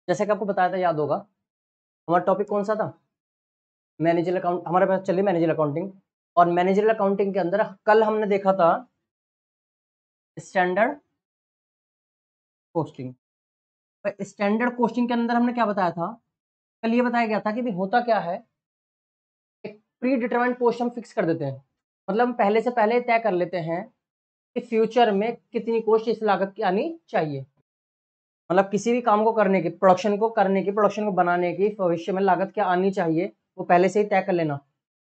जैसे कि आपको बताया था, याद होगा हमारा टॉपिक कौन सा था, मैनेजर अकाउंट। हमारे पास चलिए मैनेजर अकाउंटिंग, और मैनेजर अकाउंटिंग के अंदर कल हमने देखा था स्टैंडर्ड कोस्टिंग। स्टैंडर्ड कोस्टिंग के अंदर हमने क्या बताया था, कल ये बताया गया था कि भाई होता क्या है, एक प्री डिटरमाइंड कोस्ट हम फिक्स कर देते हैं, मतलब हम पहले से पहले तय कर लेते हैं कि फ्यूचर में कितनी कोस्ट इस लागत की आनी चाहिए। मतलब किसी भी काम को करने की, प्रोडक्शन को बनाने की भविष्य में लागत क्या आनी चाहिए, वो पहले से ही तय कर लेना,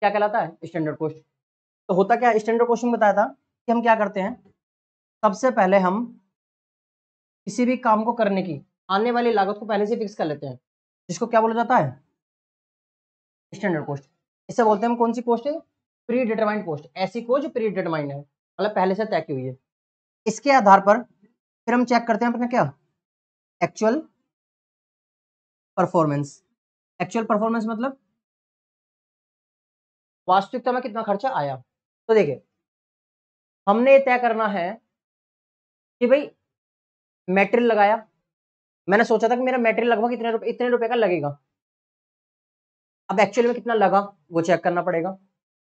क्या कहलाता है, स्टैंडर्ड कॉस्ट। तो होता क्या है, स्टैंडर्ड कॉस्ट में बताया था कि हम क्या करते हैं, सबसे पहले हम किसी भी काम को करने की आने वाली लागत को पहले से फिक्स कर लेते हैं, जिसको क्या बोला जाता है, स्टैंडर्ड कॉस्ट। इसे बोलते हैं हम कौन सी कॉस्ट है, प्री डिटरमाइंड कॉस्ट। ऐसी कोस्ट जो प्री डिटरमाइंड है, मतलब पहले से तय की हुई है। इसके आधार पर फिर हम चेक करते हैं अपने क्या, एक्चुअल परफॉर्मेंस। एक्चुअल परफॉर्मेंस मतलब वास्तविकता में कितना खर्चा आया। तो देखिए, हमने ये तय करना है कि भाई मटेरियल लगाया, मैंने सोचा था कि मेरा मटेरियल लगभग इतने रुपए का लगेगा। अब एक्चुअली में कितना लगा वो चेक करना पड़ेगा।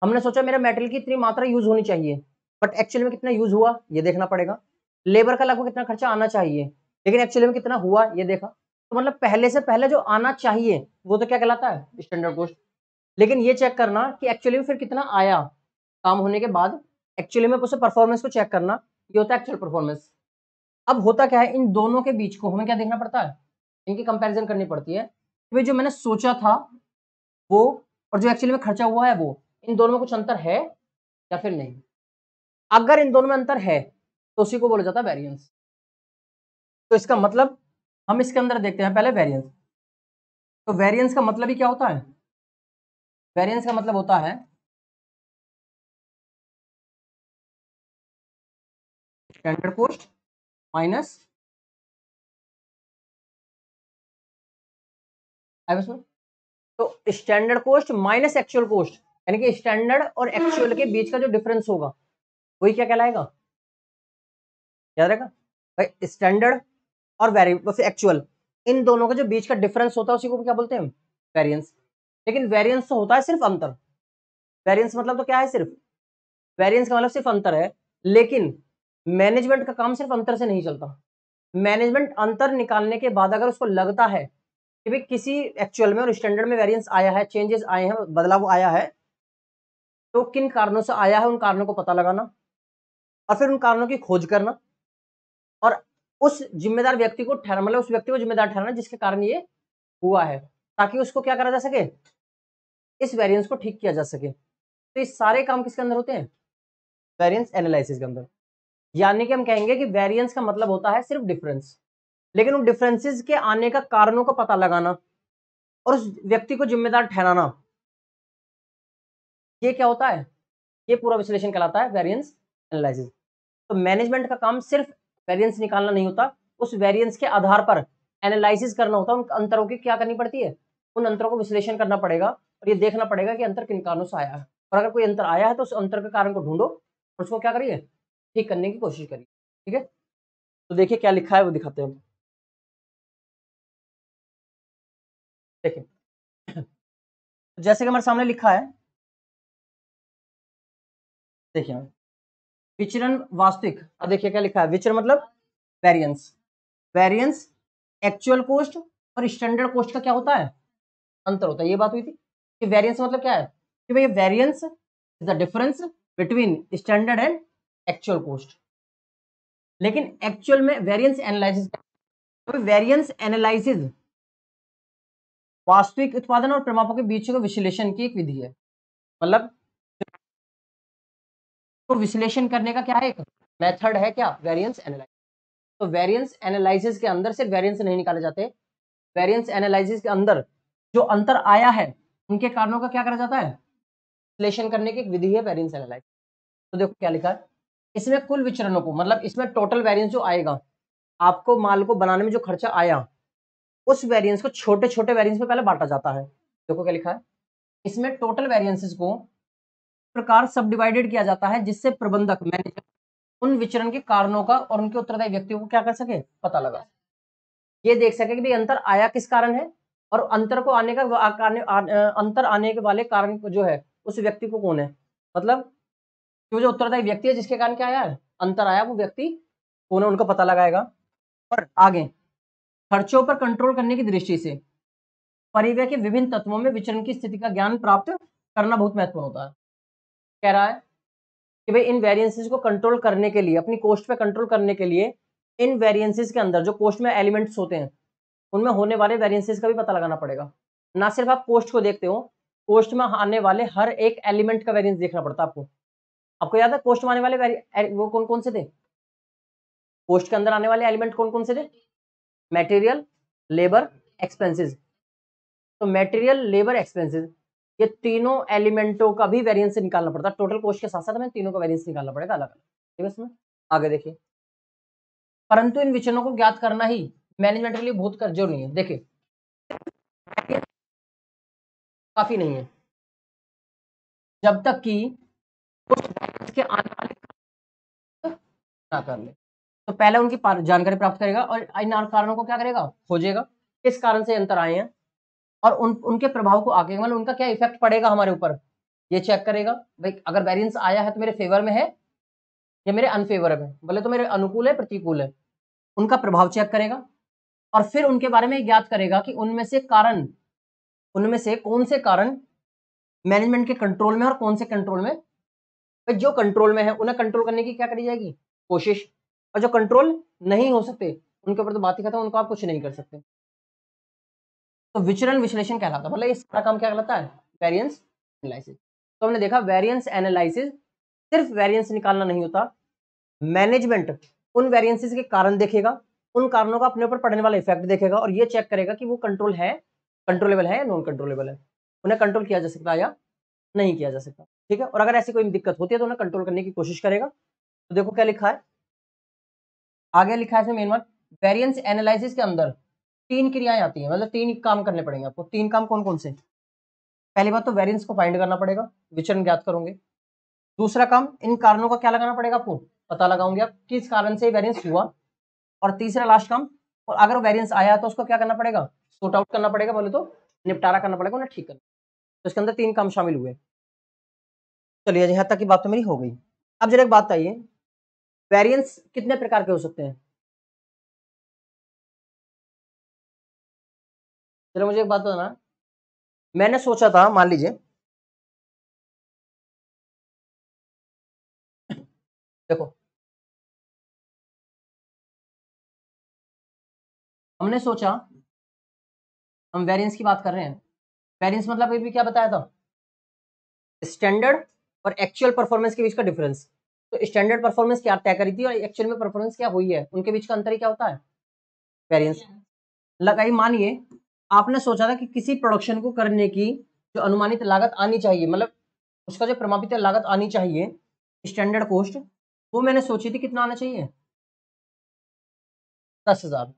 हमने सोचा मेरा मटेरियल की इतनी मात्रा यूज होनी चाहिए, बट एक्चुअली में कितना यूज हुआ ये देखना पड़ेगा। लेबर का लगभग कितना खर्चा आना चाहिए, लेकिन एक्चुअली में कितना हुआ ये देखा। तो मतलब पहले से पहले जो आना चाहिए वो तो क्या कहलाता है, स्टैंडर्ड कॉस्ट। लेकिन ये चेक करना कि एक्चुअली में फिर कितना आया काम होने के बाद, एक्चुअली में उसे परफॉर्मेंस को चेक करना, ये होता है एक्चुअल परफॉर्मेंस। अब होता क्या है, इन दोनों के बीच को हमें क्या देखना पड़ता है, इनकी कंपैरिजन करनी पड़ती है कि भाई जो मैंने सोचा था वो और जो एक्चुअली में खर्चा हुआ है वो, इन दोनों में कुछ अंतर है या फिर नहीं। अगर इन दोनों में अंतर है तो उसी को बोला जाता है वेरिएंस। तो इसका मतलब हम इसके अंदर देखते हैं पहले वेरिएंस। तो वेरिएंस का मतलब ही क्या होता है, वेरिएंस का मतलब होता है स्टैंडर्ड कॉस्ट माइनस, तो standard cost minus actual cost, यानी कि स्टैंडर्ड और एक्चुअल के बीच का जो डिफरेंस होगा वही क्या कहलाएगा, याद रखा भाई, स्टैंडर्ड और एक्चुअल, इन दोनों के जो बीच का डिफरेंस होता है उसी को क्या बोलते हैं, वेरिएंस। लेकिन वेरिएंस तो होता है सिर्फ अंतर, वेरिएंस मतलब तो क्या है, सिर्फ वेरिएंस का मतलब सिर्फ अंतर है। लेकिन मैनेजमेंट का काम सिर्फ अंतर से नहीं चलता। मैनेजमेंट अंतर निकालने के बाद अगर उसको लगता है कि भाई किसी एक्चुअल में और स्टैंडर्ड में वेरिएंस आया है, चेंजेस आए हैं, बदलाव आया है, तो किन कारणों से आया है उन कारणों को पता लगाना और फिर उन कारणों की खोज करना और उस जिम्मेदार व्यक्ति को ठहरा, मतलब उस व्यक्ति को जिम्मेदार ठहराना जिसके कारण ये हुआ है, ताकि उसको क्या करा जा सके, इस वेरिएंस को ठीक किया जा सके। तो ये सारे काम किसके अंदर होते हैं, वेरिएंस एनालिसिस के अंदर। यानी कि हम कहेंगे कि वेरिएंस का मतलब होता है सिर्फ डिफरेंस, लेकिन उन डिफरेंसेस के आने का कारणों का पता लगाना और उस व्यक्ति को जिम्मेदार ठहराना, ये क्या होता है, ये पूरा विश्लेषण कहलाता है वेरिएंस एनालिसिस। तो मैनेजमेंट का काम सिर्फ वेरिएंस निकालना नहीं होता, उस वेरिएंस के आधार पर एनालिसिस करना होता है, उन अंतरों की क्या करनी पड़ती है, उन अंतरों को विश्लेषण करना पड़ेगा और ये देखना पड़ेगा कि अंतर किन कारणों से आया है। और अगर कोई अंतर आया है तो उस अंतर के कारण को ढूंढो और उसको क्या करिए, ठीक करने की कोशिश करिए। ठीक है, तो देखिए क्या लिखा है वो दिखाते हैं। देखिए जैसे कि हमारे सामने लिखा है, देखिए विचरण वास्तविक, अब देखिए क्या लिखा है, विचरण मतलब वेरिएंस, वेरिएंस एक्चुअल कॉस्ट और स्टैंडर्ड कॉस्ट का क्या होता है, अंतर होता है। ये बात हुई थी कि वेरिएंस मतलब क्या है, कि भाई variance is the difference between standard and actual cost. लेकिन एक्चुअल में वेरिएंस एनालिसिस, तो वेरिएंस एनालिसिस वास्तविक उत्पादन और परिमापों के बीच के विश्लेषण की एक विधि है। मतलब तो विश्लेषण करने का क्या है, एक मेथड है, क्या, वेरिएंस एनालिसिस। तो वेरिएंस एनालिसिस के अंदर सिर्फ वेरिएंस नहीं निकाले जाते, वेरिएंस एनालिसिस के अंदर जो अंतर आया है उनके कारणों का क्या करा जाता है, विश्लेषण करने की एक विधि है वेरिएंस एनालिसिस। तो देखो क्या लिखा है, इसमें कुल विचरणों को, मतलब इसमें टोटल वेरिएंस जो आएगा, आपको माल को बनाने में जो खर्चा आया, उस वेरिएंस को छोटे छोटे वेरिएंस में पहले बांटा जाता है। देखो क्या लिखा है, इसमें टोटल वेरिएंसेस को प्रकार सब डिवाइडेड किया जाता है जिससे प्रबंधक मैनेजर उन विचरण के कारणों का और उनके उत्तरदायी व्यक्तियों को क्या कर सके, पता लगा। ये देख सके कि भाई अंतर आया किस कारण है, और अंतर को आने का अंतर आने के वाले कारण जो है उस व्यक्ति को कौन है, मतलब जो उत्तरदायी व्यक्ति है जिसके कारण क्या आया है, अंतर आया, वो व्यक्ति कौन है, उनका पता लगाएगा। और आगे खर्चों पर कंट्रोल करने की दृष्टि से परिव्यय के विभिन्न तत्वों में विचरण की स्थिति का ज्ञान प्राप्त करना बहुत महत्वपूर्ण होता है। कह रहा है कि भाई इन वेरिएंसेस को कंट्रोल करने के लिए, अपनी कोस्ट पे कंट्रोल करने के लिए इन वेरिएंसेस के अंदर जो कोस्ट में एलिमेंट्स होते हैं उनमें होने वाले वेरिएंसेस का भी पता लगाना पड़ेगा। ना सिर्फ आप कोस्ट को देखते हो, कोस्ट में आने वाले हर एक एलिमेंट का वेरिएंस देखना पड़ता है आपको। आपको याद है कोस्ट में आने वाले वो कौन कौन से थे, कोस्ट के अंदर आने वाले एलिमेंट कौन कौन से थे, मटेरियल, लेबर, एक्सपेंसेस। तो मटेरियल, लेबर, एक्सपेंसेस, ये तीनों एलिमेंटों का भी वेरिएंस निकालना पड़ता है। टोटल कॉस्ट के साथ साथ हमें तीनों का वेरिएंस निकालना पड़ेगा अलग अलग, ठीक है। इसमें आगे देखिए, परंतु इन विचरणों को ज्ञात करना ही मैनेजमेंट के लिए बहुत जरूरी है। देखिए काफी नहीं है जब तक कि के आने वाले ना कर ले। तो पहले उनकी जानकारी प्राप्त करेगा और इन कारणों को क्या करेगा, खोजेगा, किस कारण से अंतर आए हैं और उनके प्रभाव को आगे, मतलब उनका क्या इफेक्ट पड़ेगा हमारे ऊपर, ये चेक करेगा। भाई अगर वेरिएंस आया है तो मेरे फेवर में है या मेरे अनफेवर में, बोले तो मेरे अनुकूल है प्रतिकूल है, उनका प्रभाव चेक करेगा। और फिर उनके बारे में ज्ञात करेगा कि उनमें से कौन से कारण मैनेजमेंट के कंट्रोल में और कौन से कंट्रोल में, जो कंट्रोल में है उन्हें कंट्रोल करने की क्या करी जाएगी, कोशिश। और जो कंट्रोल नहीं हो सकते उनके ऊपर तो बात ही खत्म, उनको आप कुछ नहीं कर सकते। तो विचरण विश्लेषण कहलाता है, मतलब ये सारा काम क्या कहलाता है, वेरिएंस एनालिसिस। तो हमने देखा वेरिएंस एनालिसिस सिर्फ वेरिएंस निकालना नहीं होता, मैनेजमेंट उन वेरिएंसेस के कारण देखेगा, उन कारणों का अपने ऊपर पड़ने वाला इफेक्ट देखेगा और ये चेक करेगा कि वो कंट्रोलेबल है या नॉन कंट्रोलेबल है, उन्हें कंट्रोल किया जा सकता है या नहीं किया जा सकता, ठीक है। और अगर ऐसी कोई दिक्कत होती है तो उन्हें कंट्रोल करने की कोशिश करेगा। तो देखो क्या लिखा है, आगे लिखा है इसमें मेन बात, वेरिएंस एनालिसिस के अंदर 3 क्रियाएं आती हैं, मतलब 3 काम करने पड़ेंगे आपको। 3 काम कौन कौन से, पहली बात तो वेरिएंस को फाइंड करना पड़ेगा, विचरण ज्ञात करोगे। दूसरा काम, इन कारणों का क्या लगाना पड़ेगा आपको, पता लगाओगे आप किस कारण से वेरिएंस हुआ। और तीसरा लास्ट काम, और अगर वेरिएंस आया तो उसको क्या करना पड़ेगा, सॉर्ट आउट करना पड़ेगा, बोले तो निपटारा करना पड़ेगा, उन्हें ठीक करना। तो इसके अंदर 3 काम शामिल हुए। चलिए यहाँ तक की बात तो मेरी हो गई। अब जरा एक बात आइए, वेरिएंस कितने प्रकार के हो सकते हैं। चलो मुझे एक बात बताना, मैंने सोचा था, मान लीजिए देखो हमने सोचा, हम वेरिएंस की बात कर रहे हैं, वेरिएंस मतलब अभी क्या बताया था, स्टैंडर्ड और एक्चुअल परफॉर्मेंस के बीच का डिफरेंस। तो स्टैंडर्ड परफॉर्मेंस क्या तय करी थी और एक्चुअल में परफॉर्मेंस क्या हुई है, उनके बीच का अंतर ही क्या होता है, वेरिएंस। लगाई, मानिए आपने सोचा था कि किसी प्रोडक्शन को करने की जो अनुमानित लागत आनी चाहिए, मतलब उसका जो प्रमाणित लागत आनी चाहिए, स्टैंडर्ड कॉस्ट, वो मैंने सोची थी कितना आना चाहिए, 10,000।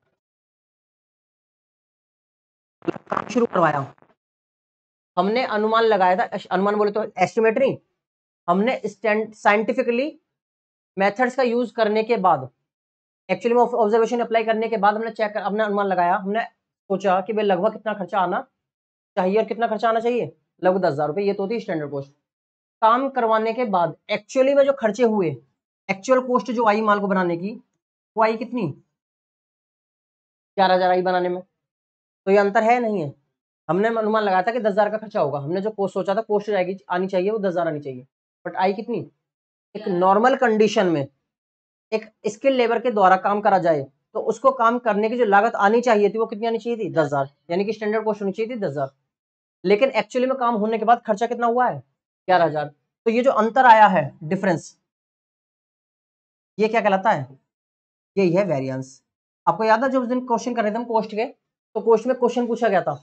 काम शुरू करवाया, हमने अनुमान लगाया था, अनुमान बोले तो एस्टिमेटरी, हमने साइंटिफिकली मेथड्स का यूज करने के बाद, एक्चुअली में ऑब्जर्वेशन अप्लाई करने के बाद हमने चेक कर, हमने अनुमान लगाया, हमने सोचा कि भाई लगभग कितना खर्चा आना चाहिए और कितना खर्चा आना चाहिए, लगभग 10,000 रुपए, ये तो होती है स्टैंडर्ड कॉस्ट। काम करवाने के बाद एक्चुअली में जो खर्चे हुए, एक्चुअल कॉस्ट जो आई माल को बनाने की, वो आई कितनी, 11,000 आई बनाने में। तो ये अंतर है नहीं है, हमने अनुमान लगाया था कि 10,000 का खर्चा होगा, हमने जो कॉस्ट सोचा था कॉस्ट आएगी आनी चाहिए वो 10,000 आनी चाहिए, बट आई कितनी, एक नॉर्मल कंडीशन में एक स्किल लेबर के द्वारा काम करा जाए तो उसको काम करने की जो लागत आनी चाहिए थी वो कितनी आनी चाहिए थी, 10,000, यानी कि स्टैंडर्ड कॉस्ट होनी चाहिए थी 10,000। लेकिन एक्चुअली में काम होने के बाद खर्चा कितना हुआ है, 11,000। तो ये जो अंतर आया है, डिफरेंस, ये क्या कहलाता है, यही है वेरिएंस। आपको याद है जब उस दिन क्वेश्चन कर रहे थे हम कोस्ट के, तो कोस्ट में क्वेश्चन पूछा गया था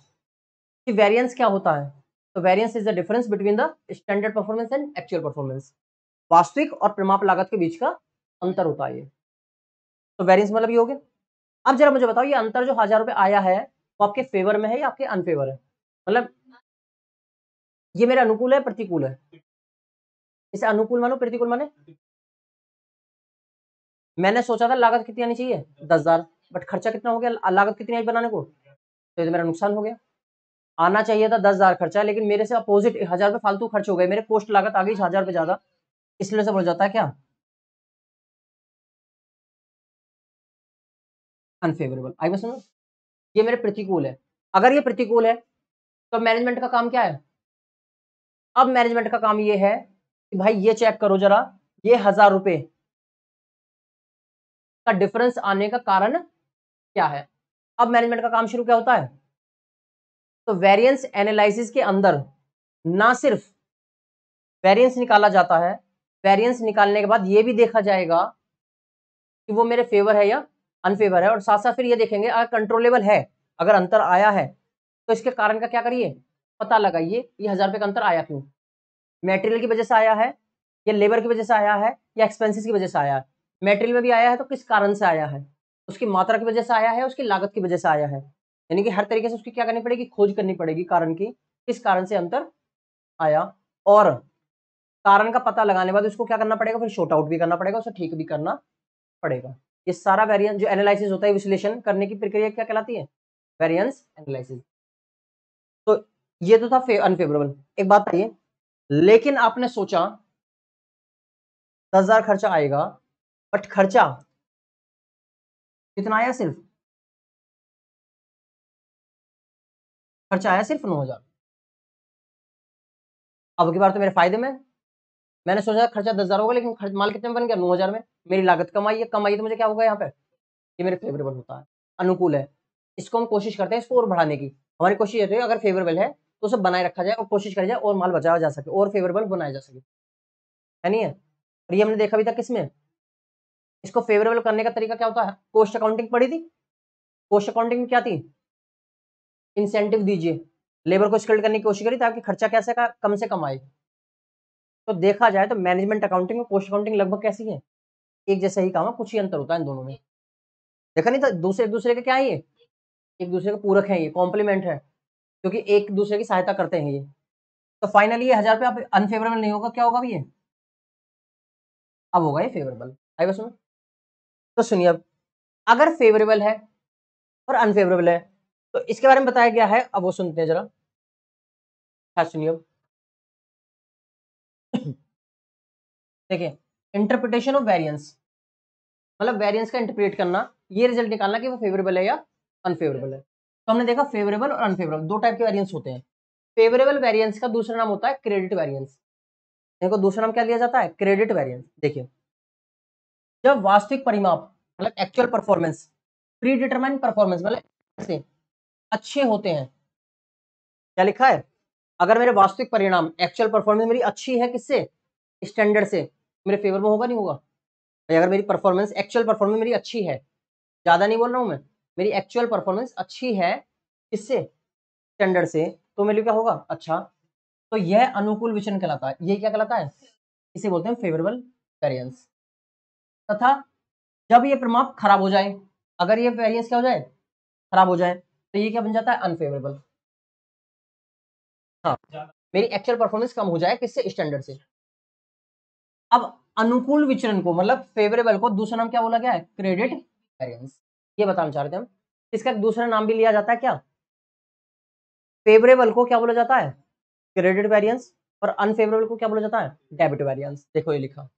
कि वेरिएंस क्या होता है। तो variance is the difference between the standard performance and actual performance, वास्तविक और प्रमाप लागत के बीच का अंतर होता है ये। तो वेरिएंस मतलब ये हो गया। अब जरा मुझे बताओ, ये अंतर जो 1,000 रुपए आया है वो आपके फेवर में है या आपके अनफेवर है, मतलब ये मेरे अनुकूल है प्रतिकूल है, इसे अनुकूल मानो प्रतिकूल माने, मैंने सोचा था लागत कितनी आनी चाहिए, 10,000, बट खर्चा कितना हो गया, लागत कितनी आई बनाने को, तो ये मेरा नुकसान हो गया। आना चाहिए था 10,000 खर्चा, लेकिन मेरे से अपोजिट 1,000 रुपये फालतू खर्च हो गए, मेरे पोस्ट लागत आ गई 1,000 रुपये ज्यादा, इसलिए से बोल जाता है क्या, अनफेवरेबल। आई बस समझ, ये मेरे प्रतिकूल है। अगर ये प्रतिकूल है तो मैनेजमेंट का काम क्या है, अब मैनेजमेंट का काम ये है कि भाई ये चेक करो जरा, ये 1,000 रुपये का डिफरेंस आने का कारण क्या है। अब मैनेजमेंट का काम शुरू क्या होता है, तो वेरिएंस एनालिसिस के अंदर ना सिर्फ वेरिएंस निकाला जाता है, वेरिएंस निकालने के बाद ये भी देखा जाएगा कि वो मेरे फेवर है या अनफेवर है, और साथ साथ फिर ये देखेंगे अगर कंट्रोलेबल है, अगर अंतर आया है तो इसके कारण का क्या करिए, पता लगाइए ये 1,000 रुपये का अंतर आया क्यों, मेटेरियल की वजह से आया है, या लेबर की वजह से आया है, या एक्सपेंसेस की वजह से आया है। मेटेरियल में भी आया है तो किस कारण से आया है, उसकी मात्रा की वजह से आया है, उसकी लागत की वजह से आया है, यानी कि हर तरीके से उसकी क्या करनी पड़ेगी, खोज करनी पड़ेगी कारण की, किस कारण से अंतर आया, और कारण का पता लगाने के बाद उसको क्या करना पड़ेगा, फिर शॉर्ट आउट भी करना पड़ेगा, उसे ठीक भी करना पड़ेगा। ये सारा वेरिएंस जो एनालिसिस होता है, विश्लेषण करने की प्रक्रिया क्या कहलाती है, वेरिएंस एनालिसिस। तो ये तो था अनफेवरेबल। एक बात बताइए, लेकिन आपने सोचा 10,000 खर्चा आएगा, बट खर्चा कितना आया, सिर्फ खर्चा आया सिर्फ 9,000। अब की बार तो मेरे फायदे में, मैंने सोचा खर्चा 10,000 होगा, लेकिन माल कितने में बन गया, 9,000 में, मेरी लागत कम आई है, कम आई तो मुझे क्या होगा यहाँ पे, ये मेरे फेवरेबल होता है, अनुकूल है। इसको हम कोशिश करते हैं इसको और बढ़ाने की, हमारी कोशिश ये है अगर फेवरेबल है तो उसे बनाए रखा जाए और कोशिश करी जाए और माल बचाया जा सके और फेवरेबल बनाया जा सके, है नहीं है। और ये हमने देखा भी था किसमें, इसको फेवरेबल करने का तरीका क्या होता है, कॉस्ट अकाउंटिंग पढ़ी थी, कॉस्ट अकाउंटिंग में क्या थी, इंसेंटिव दीजिए, लेबर को स्किल्ड करने की कोशिश करी ताकि खर्चा कैसे का कम से कम आए। तो देखा जाए तो मैनेजमेंट अकाउंटिंग और कॉस्ट अकाउंटिंग लगभग कैसी है, एक जैसा ही काम है, कुछ ही अंतर होता है इन दोनों में। देखा नहीं था, दूसरे एक दूसरे के क्या है, ये एक दूसरे के पूरक है, ये कॉम्प्लीमेंट है, क्योंकि एक दूसरे की सहायता करते हैं ये। तो फाइनली ये 1,000 रुपये अनफेवरेबल नहीं होगा, क्या होगा ये, अब होगा ये फेवरेबल। आई बस में, तो सुनिए अब, अगर फेवरेबल है और अनफेवरेबल है तो इसके बारे में बताया गया है, अब वो सुनते हैं जरा, हाँ सुनिए अब। देखिए, इंटरप्रिटेशन ऑफ वेरिएंस, मतलब वेरिएंस का इंटरप्रेट करना, ये रिजल्ट निकालना कि वो फेवरेबल है या अनफेवरेबल है। तो हमने देखा फेवरेबल और अनफेवरेबल दो टाइप के वेरिएंस होते हैं। फेवरेबल वेरिएंस का दूसरा नाम होता है क्रेडिट वेरिएंस। देखो दूसरा नाम क्या लिया जाता है, क्रेडिट वेरिएंस। देखिए, जब वास्तविक परिमाप मतलब actual performance, pre determine performance मतलब से अच्छे होते हैं, क्या लिखा है, अगर मेरे वास्तविक परिणाम एक्चुअल परफॉर्मेंस मेरी अच्छी है, किससे, स्टैंडर्ड से, मेरे फेवर में होगा नहीं होगा, भाई अगर मेरी परफॉर्मेंस एक्चुअल परफॉर्मेंस मेरी अच्छी है, ज्यादा नहीं बोल रहा हूं मैं, मेरी एक्चुअल परफॉर्मेंस अच्छी है किससे, स्टैंडर्ड से, तो मेरे लिए क्या होगा, अच्छा, तो यह अनुकूल विचरण कहलाता है। ये क्या कहलाता है, इसे बोलते हैं फेवरेबल वेरिएंस। तथा जब ये प्रमाप खराब हो जाए, अगर ये वेरिएंस क्या हो जाए, खराब हो जाए, तो ये क्या बन जाता है, अनफेवरेबल। हाँ, मेरी एक्चुअल परफॉर्मेंस कम हो जाए किससे, स्टैंडर्ड से। अब अनुकूल विचरण को मतलब फेवरेबल को दूसरा नाम क्या बोला गया है, क्रेडिट वेरिएंस। ये बताना चाह रहे थे हम, इसका दूसरा नाम भी लिया जाता है क्या, फेवरेबल को क्या बोला जाता है, क्रेडिट वेरिएंस, और अनफेवरेबल को क्या बोला जाता है, डेबिट वेरिएंस। देखो ये लिखा,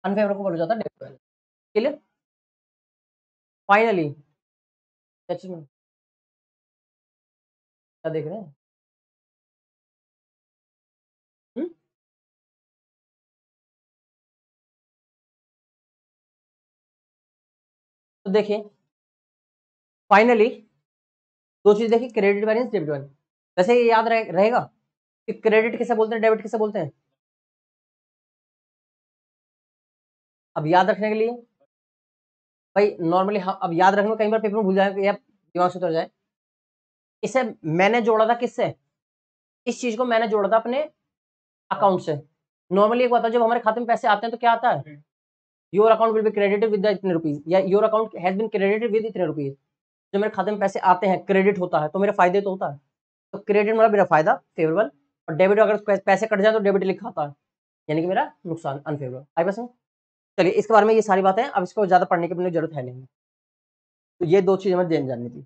अनफेवरेबल को बोला जाता है डेबिट वेरिएंस। क्लियर, फाइनली क्या देख रहे हैं, हुँ? तो देखिए फाइनली दो चीज देखी, क्रेडिट वेरिएंस, डेबिट वेरिएंस। वैसे ये याद रहेगा कि क्रेडिट किसे बोलते हैं, डेबिट किसे बोलते हैं। अब याद रखने के लिए भाई नॉर्मली हाँ, अब याद रखने में कई बार पेपर में भूल जाए या दिमाग से उतर जाए, इसे मैंने जोड़ा था किससे, इस चीज को मैंने जोड़ा था अपने अकाउंट से। नॉर्मली एक बात है, जब हमारे खाते में पैसे आते हैं तो क्या आता है, your account will be credited with इतने रुपीज, या your account has been credited with इतने रुपीज। जब मेरे खाते में पैसे आते हैं, क्रेडिट होता है, तो मेरा फायदे तो होता है, तो क्रेडिट मतलब मेरा फायदा फेवरेबल, और डेबिट अगर पैसे कट जाए तो डेबिट लिखा आता है, यानी कि मेरा नुकसान अनफेवरेबल। आई बस में, चलिए इसके बारे में ये सारी बातें, अब इसको ज्यादा पढ़ने की अपनी जरूरत है नहीं। तो ये दो चीजें हमें ध्यान जाननी थी।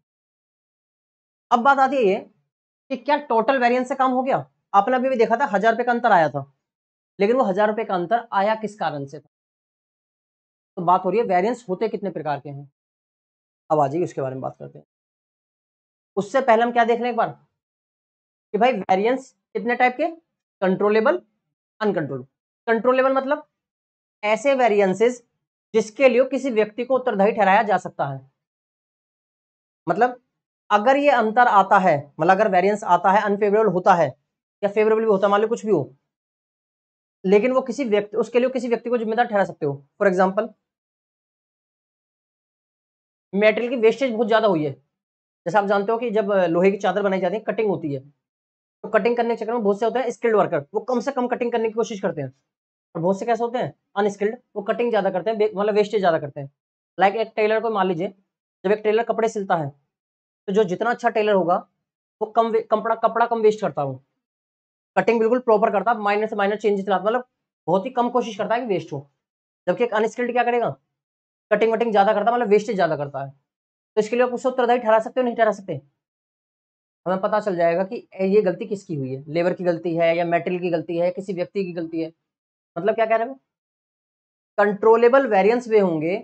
अब बात आती है ये कि क्या टोटल वेरिएंस से काम हो गया? आपने अभी भी देखा था 1000 रुपए का अंतर आया था, लेकिन वो 1000 रुपए का अंतर आया किस कारण से था? तो बात हो रही है वेरिएंस होते कितने प्रकार के हैं। अब आ जाइए उसके बारे में बात करते हैं। उससे पहले हम क्या देख लें एक बार कि भाई वेरिएंस कितने टाइप के, कंट्रोलेबल, अनकंट्रोलेबल। कंट्रोलेबल मतलब ऐसे वेरिएंसेस जिसके लिए किसी व्यक्ति को उत्तरदायी ठहराया जा सकता है। मतलब अगर ये अंतर आता है, मतलब अगर वेरिएंस आता है, अनफेवरेबल होता है या फेवरेबल भी होता है, मान लो कुछ भी हो, लेकिन वो किसी व्यक्ति, उसके लिए किसी व्यक्ति को जिम्मेदार ठहरा सकते हो। फॉर एग्जाम्पल मेटेरियल की वेस्टेज बहुत ज्यादा हुई है। जैसे आप जानते हो कि जब लोहे की चादर बनाई जाती है, कटिंग होती है, तो कटिंग करने के चक्कर में बहुत से होते हैं स्किल्ड वर्कर, वो कम से कम कटिंग करने की कोशिश करते हैं, और बहुत से कैसे होते हैं अनस्किल्ड, वो कटिंग ज्यादा करते हैं, मतलब वेस्टेज ज्यादा करते हैं। लाइक एक टेलर को मान लीजिए, जब एक टेलर कपड़े सिलता है, तो जो जितना अच्छा टेलर होगा वो कपड़ा कम वेस्ट करता हो, कटिंग बिल्कुल प्रॉपर करता, माइनर से माइनर चेंजेस लाता, मतलब बहुत ही कम कोशिश करता है कि वेस्ट हो। जबकि एक अनस्किल्ड क्या करेगा, कटिंग वटिंग ज्यादा करता है, मतलब वेस्टेज ज्यादा करता है। तो इसके लिए आप उससे उत्तरदायी ठहरा सकते हो नहीं ठहरा सकते? हमें पता चल जाएगा कि ये गलती किसकी हुई है, लेबर की गलती है या मेटेरियल की गलती है, किसी व्यक्ति की गलती है। मतलब क्या कह रहे हैं, कंट्रोलेबल वेरिएंस वे होंगे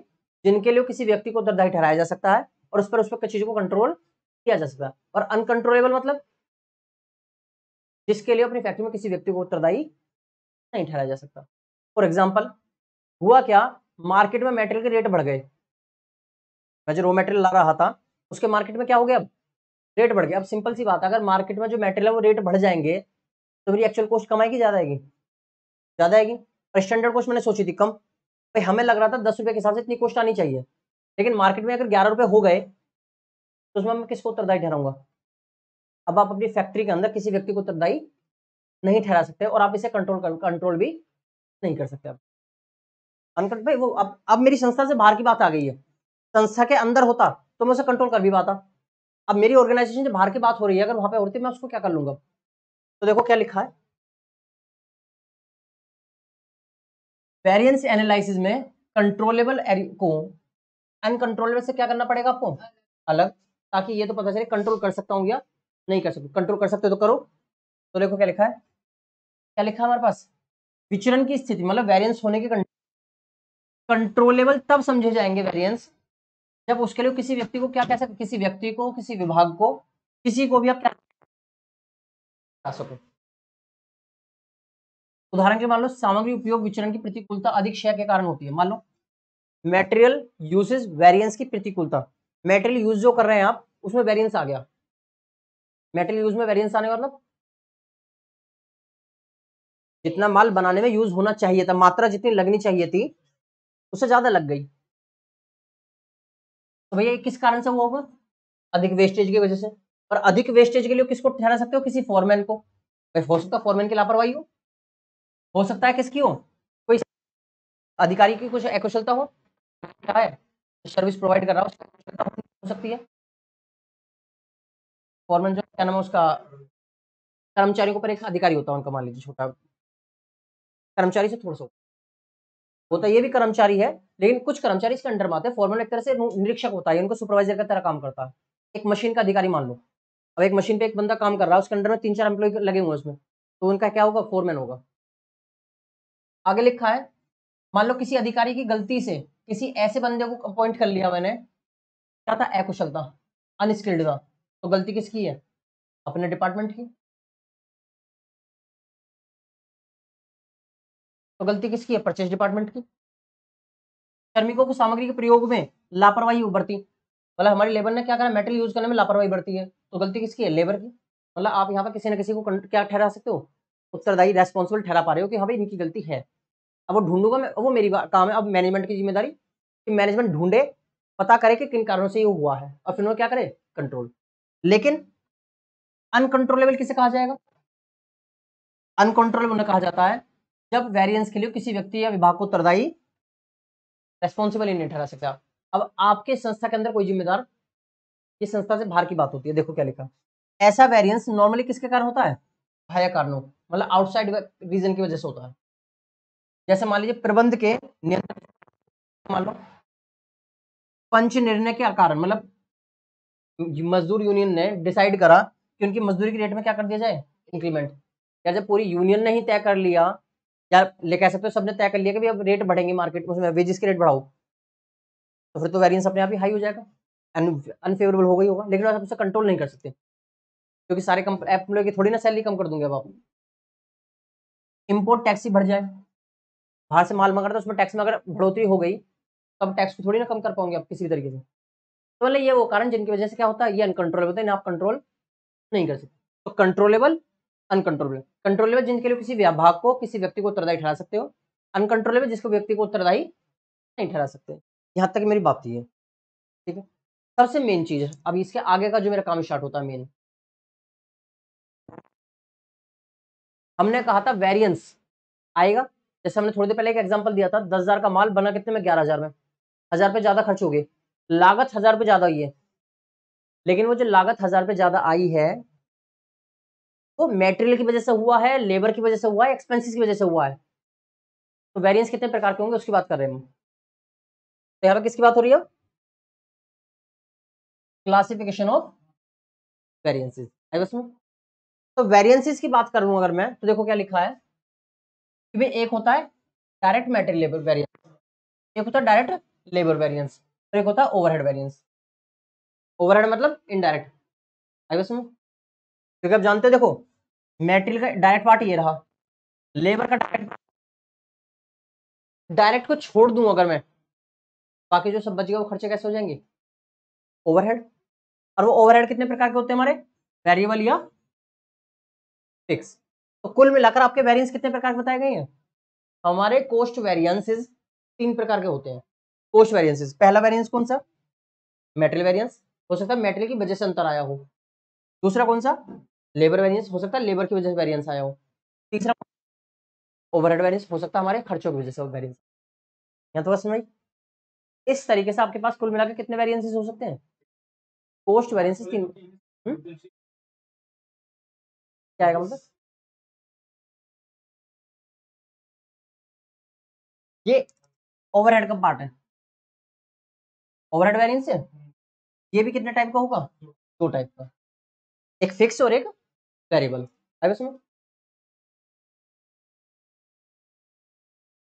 जिनके लिए किसी व्यक्ति को उत्तरदायी ठहराया जा सकता है और उस पर चीजों को कंट्रोल किया जा सकता है। और अनकंट्रोलेबल मतलब जिसके लिए अपनी फैक्ट्री में किसी व्यक्ति को उत्तरदायी नहीं ठहराया जा सकता। फॉर एग्जाम्पल हुआ क्या, मार्केट में मेटेरियल के रेट बढ़ गए, मैं जो रॉ मेटेरियल ला रहा था उसके मार्केट में क्या हो गया, अब रेट बढ़ गया। अब सिंपल सी बात है, अगर मार्केट में जो मेटेरियल है वो रेट बढ़ जाएंगे तो मेरी एक्चुअल कॉस्ट कम आएगी ज्यादा आएगी, ज्यादा आएगी। और स्टैंडर्ड कॉस्ट मैंने सोची थी कम, भाई हमें लग रहा था 10 रुपए के हिसाब से इतनी कॉस्ट आनी चाहिए, लेकिन मार्केट में अगर 11 रुपए हो गए तो उसमें मैं किसको उत्तरदायी ठहराऊंगा? अब आप अपनी फैक्ट्री के अंदर किसी व्यक्ति को उत्तरदायी नहीं ठहरा सकते और आप इसे कंट्रोल भी नहीं कर सकते। आप अनकंट्रोल भाई वो अब मेरी संस्था से बाहर की बात आ गई है, संस्था के अंदर होता तो मैं उसे कंट्रोल कर भी पाता। अब मेरी ऑर्गेनाइजेशन से बाहर की बात हो रही है, अगर वहां पे होती मैं उसको क्या कर लूंगा? तो देखो क्या लिखा है, वेरिएंस एनालिसिस में कंट्रोलेबल को अनकंट्रोलेबल से क्या करना पड़ेगा आपको अलग, ताकि ये तो पता चले कंट्रोल कर सकता हूं या नहीं कर सकता। कंट्रोल कर सकते तो करो। तो देखो क्या लिखा है, क्या लिखा है हमारे पास, विचरण की स्थिति मतलब वेरिएंस होने के कंट्रोलेबल तब समझे जाएंगे वेरिएंस जब उसके लिए किसी व्यक्ति को क्या कह सकते, किसी व्यक्ति को, किसी विभाग को, किसी को भी आप क्या कह सको। उदाहरण के मान लो सामग्री उपयोग विचरण की प्रतिकूलता अधिक क्षय के कारण होती है। मान लो मेटेरियल यूजेस वेरिएंस की प्रतिकूलता, मेटेरियल यूज जो कर रहे हैं आप उसमें वेरिएंस आ गया, मेटेरियल यूज में वेरिएंस आने का मतलब जितना माल बनाने में यूज होना चाहिए था, मात्रा जितनी लगनी चाहिए थी उससे ज्यादा लग गई, तो भैया किस कारण से हुआ होगा, अधिक वेस्टेज की वजह से। और अधिक वेस्टेज के लिए किसको ठहरा सकते हो, किसी फॉरमैन को। भाई हो सकता है फॉरमैन की लापरवाही हो सकता है किसकी हो, कोई अधिकारी की कुछ अकुशलता हो, क्या है सर्विस प्रोवाइड कर रहा हो उसकी अकुशलता हो सकती है। फॉरमैन जो क्या नाम है उसका, कर्मचारियों के ऊपर एक अधिकारी होता है उनका, मान लीजिए छोटा, कर्मचारी से थोड़ा सा होता है, ये भी कर्मचारी है, लेकिन कुछ कर्मचारी इसके अंडर में आते हैं। फॉरमैन एक तरह से निरीक्षक होता है, उनको सुपरवाइजर की तरह काम करता है। एक मशीन का अधिकारी मान लो, अब एक मशीन पे एक बंदा काम कर रहा है, उसके अंडर में 3-4 एम्प्लॉय लगे हुए हैं उसमें, तो उनका क्या होगा, फोरमैन होगा। आगे लिखा है, मान लो किसी अधिकारी की गलती से किसी ऐसे बंदे को अपॉइंट कर लिया मैंने, क्या था, अकुशलता, अनस्किल्ड था, तो गलती किसकी है, अपने डिपार्टमेंट की। तो गलती किसकी है, परचेज डिपार्टमेंट की। श्रमिकों को सामग्री के प्रयोग में लापरवाही बरती, मतलब हमारी लेबर ने क्या करा, मेटेरियल यूज करने में लापरवाही बरती है, तो गलती किसकी है, लेबर की। मतलब आप यहाँ पर किसी न किसी को क्या ठहरा सकते हो, उत्तरदायी, रेस्पॉन्सिबल ठहरा पा रहे हो कि हाँ भाई इनकी गलती है। अब वो ढूंढूंगा मैं, वो मेरी काम है। अब मैनेजमेंट की जिम्मेदारी कि मैनेजमेंट ढूंढे, पता करे कि किन कारणों से ये हुआ है, और फिर वो क्या करे, कंट्रोल। लेकिन अनकंट्रोलेबल किसे कहा जाएगा, अनकंट्रोलेबल उन्हें कहा जाता है जब वेरिएंस के लिए किसी व्यक्ति या विभाग को उत्तरदायी, रेस्पॉन्सिबल ही नहीं ठहरा सकता। अब आपके संस्था के अंदर कोई जिम्मेदार, ये संस्था से बाहर की बात होती है, देखो क्या लिखा, ऐसा वेरिएंस नॉर्मली किसके कारण होता है, बाह्य कारणों, मतलब आउटसाइड रीजन की वजह से होता है। जैसे मान लीजिए प्रबंध के नियंत्रण, मान लो पंच निर्णय के कारण, मतलब मजदूर यूनियन ने डिसाइड करा कि उनकी मजदूरी की रेट में क्या कर दिया जाए, इंक्रीमेंट। या जब पूरी यूनियन ने ही तय कर लिया, या ले कह सकते हो सबने तय कर लिया कि भाई अब रेट बढ़ेंगे मार्केट में, उसमें वेजेस के रेट बढ़ाओ, तो फिर तो वेरिएंस अपने आप ही हाई हो जाएगा, अनफेवरेबल हो गई होगा। लेकिन आप उसे कंट्रोल नहीं कर सकते, क्योंकि सारे एम्प्लॉय की थोड़ी ना सैलरी कम कर दूंगे अब आप। इम्पोर्ट टैक्स ही बढ़ जाए, बाहर से माल मंगाता है उसमें टैक्स में अगर बढ़ोतरी हो गई, तब टैक्स को थोड़ी ना कम कर पाओगे आप किसी भी तरीके से। तो मतलब ये वो कारण जिनकी वजह से क्या होता है, ये अनकंट्रोलेबल होता है, आप कंट्रोल नहीं कर सकते। तो कंट्रोलेबल, अनकंट्रोलेबल। कंट्रोलेबल जिनके लिए किसी विभाग को, किसी व्यक्ति को उत्तरदायी ठहरा सकते हो, अनकंट्रोलेबल जिसको व्यक्ति को उत्तरदायी नहीं ठहरा सकते। यहाँ तक मेरी बात थी है, ठीक है। सबसे मेन चीज है, अब इसके आगे का जो मेरा काम स्टार्ट होता है मेन, हमने कहा था वेरिएंस आएगा। जैसे हमने थोड़ी देर पहले एक एग्जांपल दिया था, 10,000 का माल बना कितने में, 11,000 में, 1,000 रुपए ज्यादा खर्च हो गए, लागत 1,000 रुपए ज्यादा आई है। लेकिन वो जो लागत 1,000 रुपए ज्यादा आई है, वो मेटेरियल की वजह से हुआ है, लेबर की वजह से हुआ है, एक्सपेंसिस की वजह से हुआ है। तो वेरिएंस कितने प्रकार के होंगे उसकी बात कर रहे हैं हम। तो यहाँ पे किसकी बात हो रही है, क्लासिफिकेशन ऑफ वेरिएंसेस है बस में। तो वेरिएंसेस की बात करूं अगर मैं, तो देखो क्या लिखा है कि भाई एक होता है डायरेक्ट मेटेरियल लेबर वेरिएंस, एक होता है डायरेक्ट लेबर वेरिएंस, और एक होता है ओवरहेड वेरिएंस। ओवरहेड मतलब इनडायरेक्ट है बस में, क्योंकि आप जानते हो देखो, मेटेरियल का डायरेक्ट पार्ट ये रहा, लेबर का डायरेक्ट को छोड़ दूं अगर मैं, बाकी जो सब बच गया वो खर्चे कैसे हो जाएंगे, ओवरहेड। और वो ओवरहेड कितने प्रकार के होते हैं हमारे, वेरिएबल या फिक्स। तो कुल मिलाकर आपके वेरिएंस कितने प्रकार के बताए गए हैं, हमारे कोस्ट वेरिएंसेस 3 प्रकार के होते हैं। कोस्ट वेरिएंसेस, पहला वेरिएंस कौन सा, मेटेरियल वेरिएंस, हो सकता है मेटेरियल की वजह से अंतर आया हो। दूसरा कौन सा, लेबर वेरिएंस, हो सकता है लेबर की वजह से वेरिएंस आया हो। तीसरा ओवरहेड वेरिएंस, हो सकता है हमारे खर्चों की वजह से वेरिएंस। यहाँ तो बस समझ, इस तरीके से आपके पास कुल मिलाकर कितने वेरिएंसेस हो सकते हैं, कोस्ट वेरिएंसेस 3। क्या आएगा मतलब, ये ओवरहेड का पार्ट है, ओवरहेड वेरिएंस है। ये भी कितने टाइप का होगा, 2 टाइप का, एक फिक्स और एक वेरिएबल है बस में।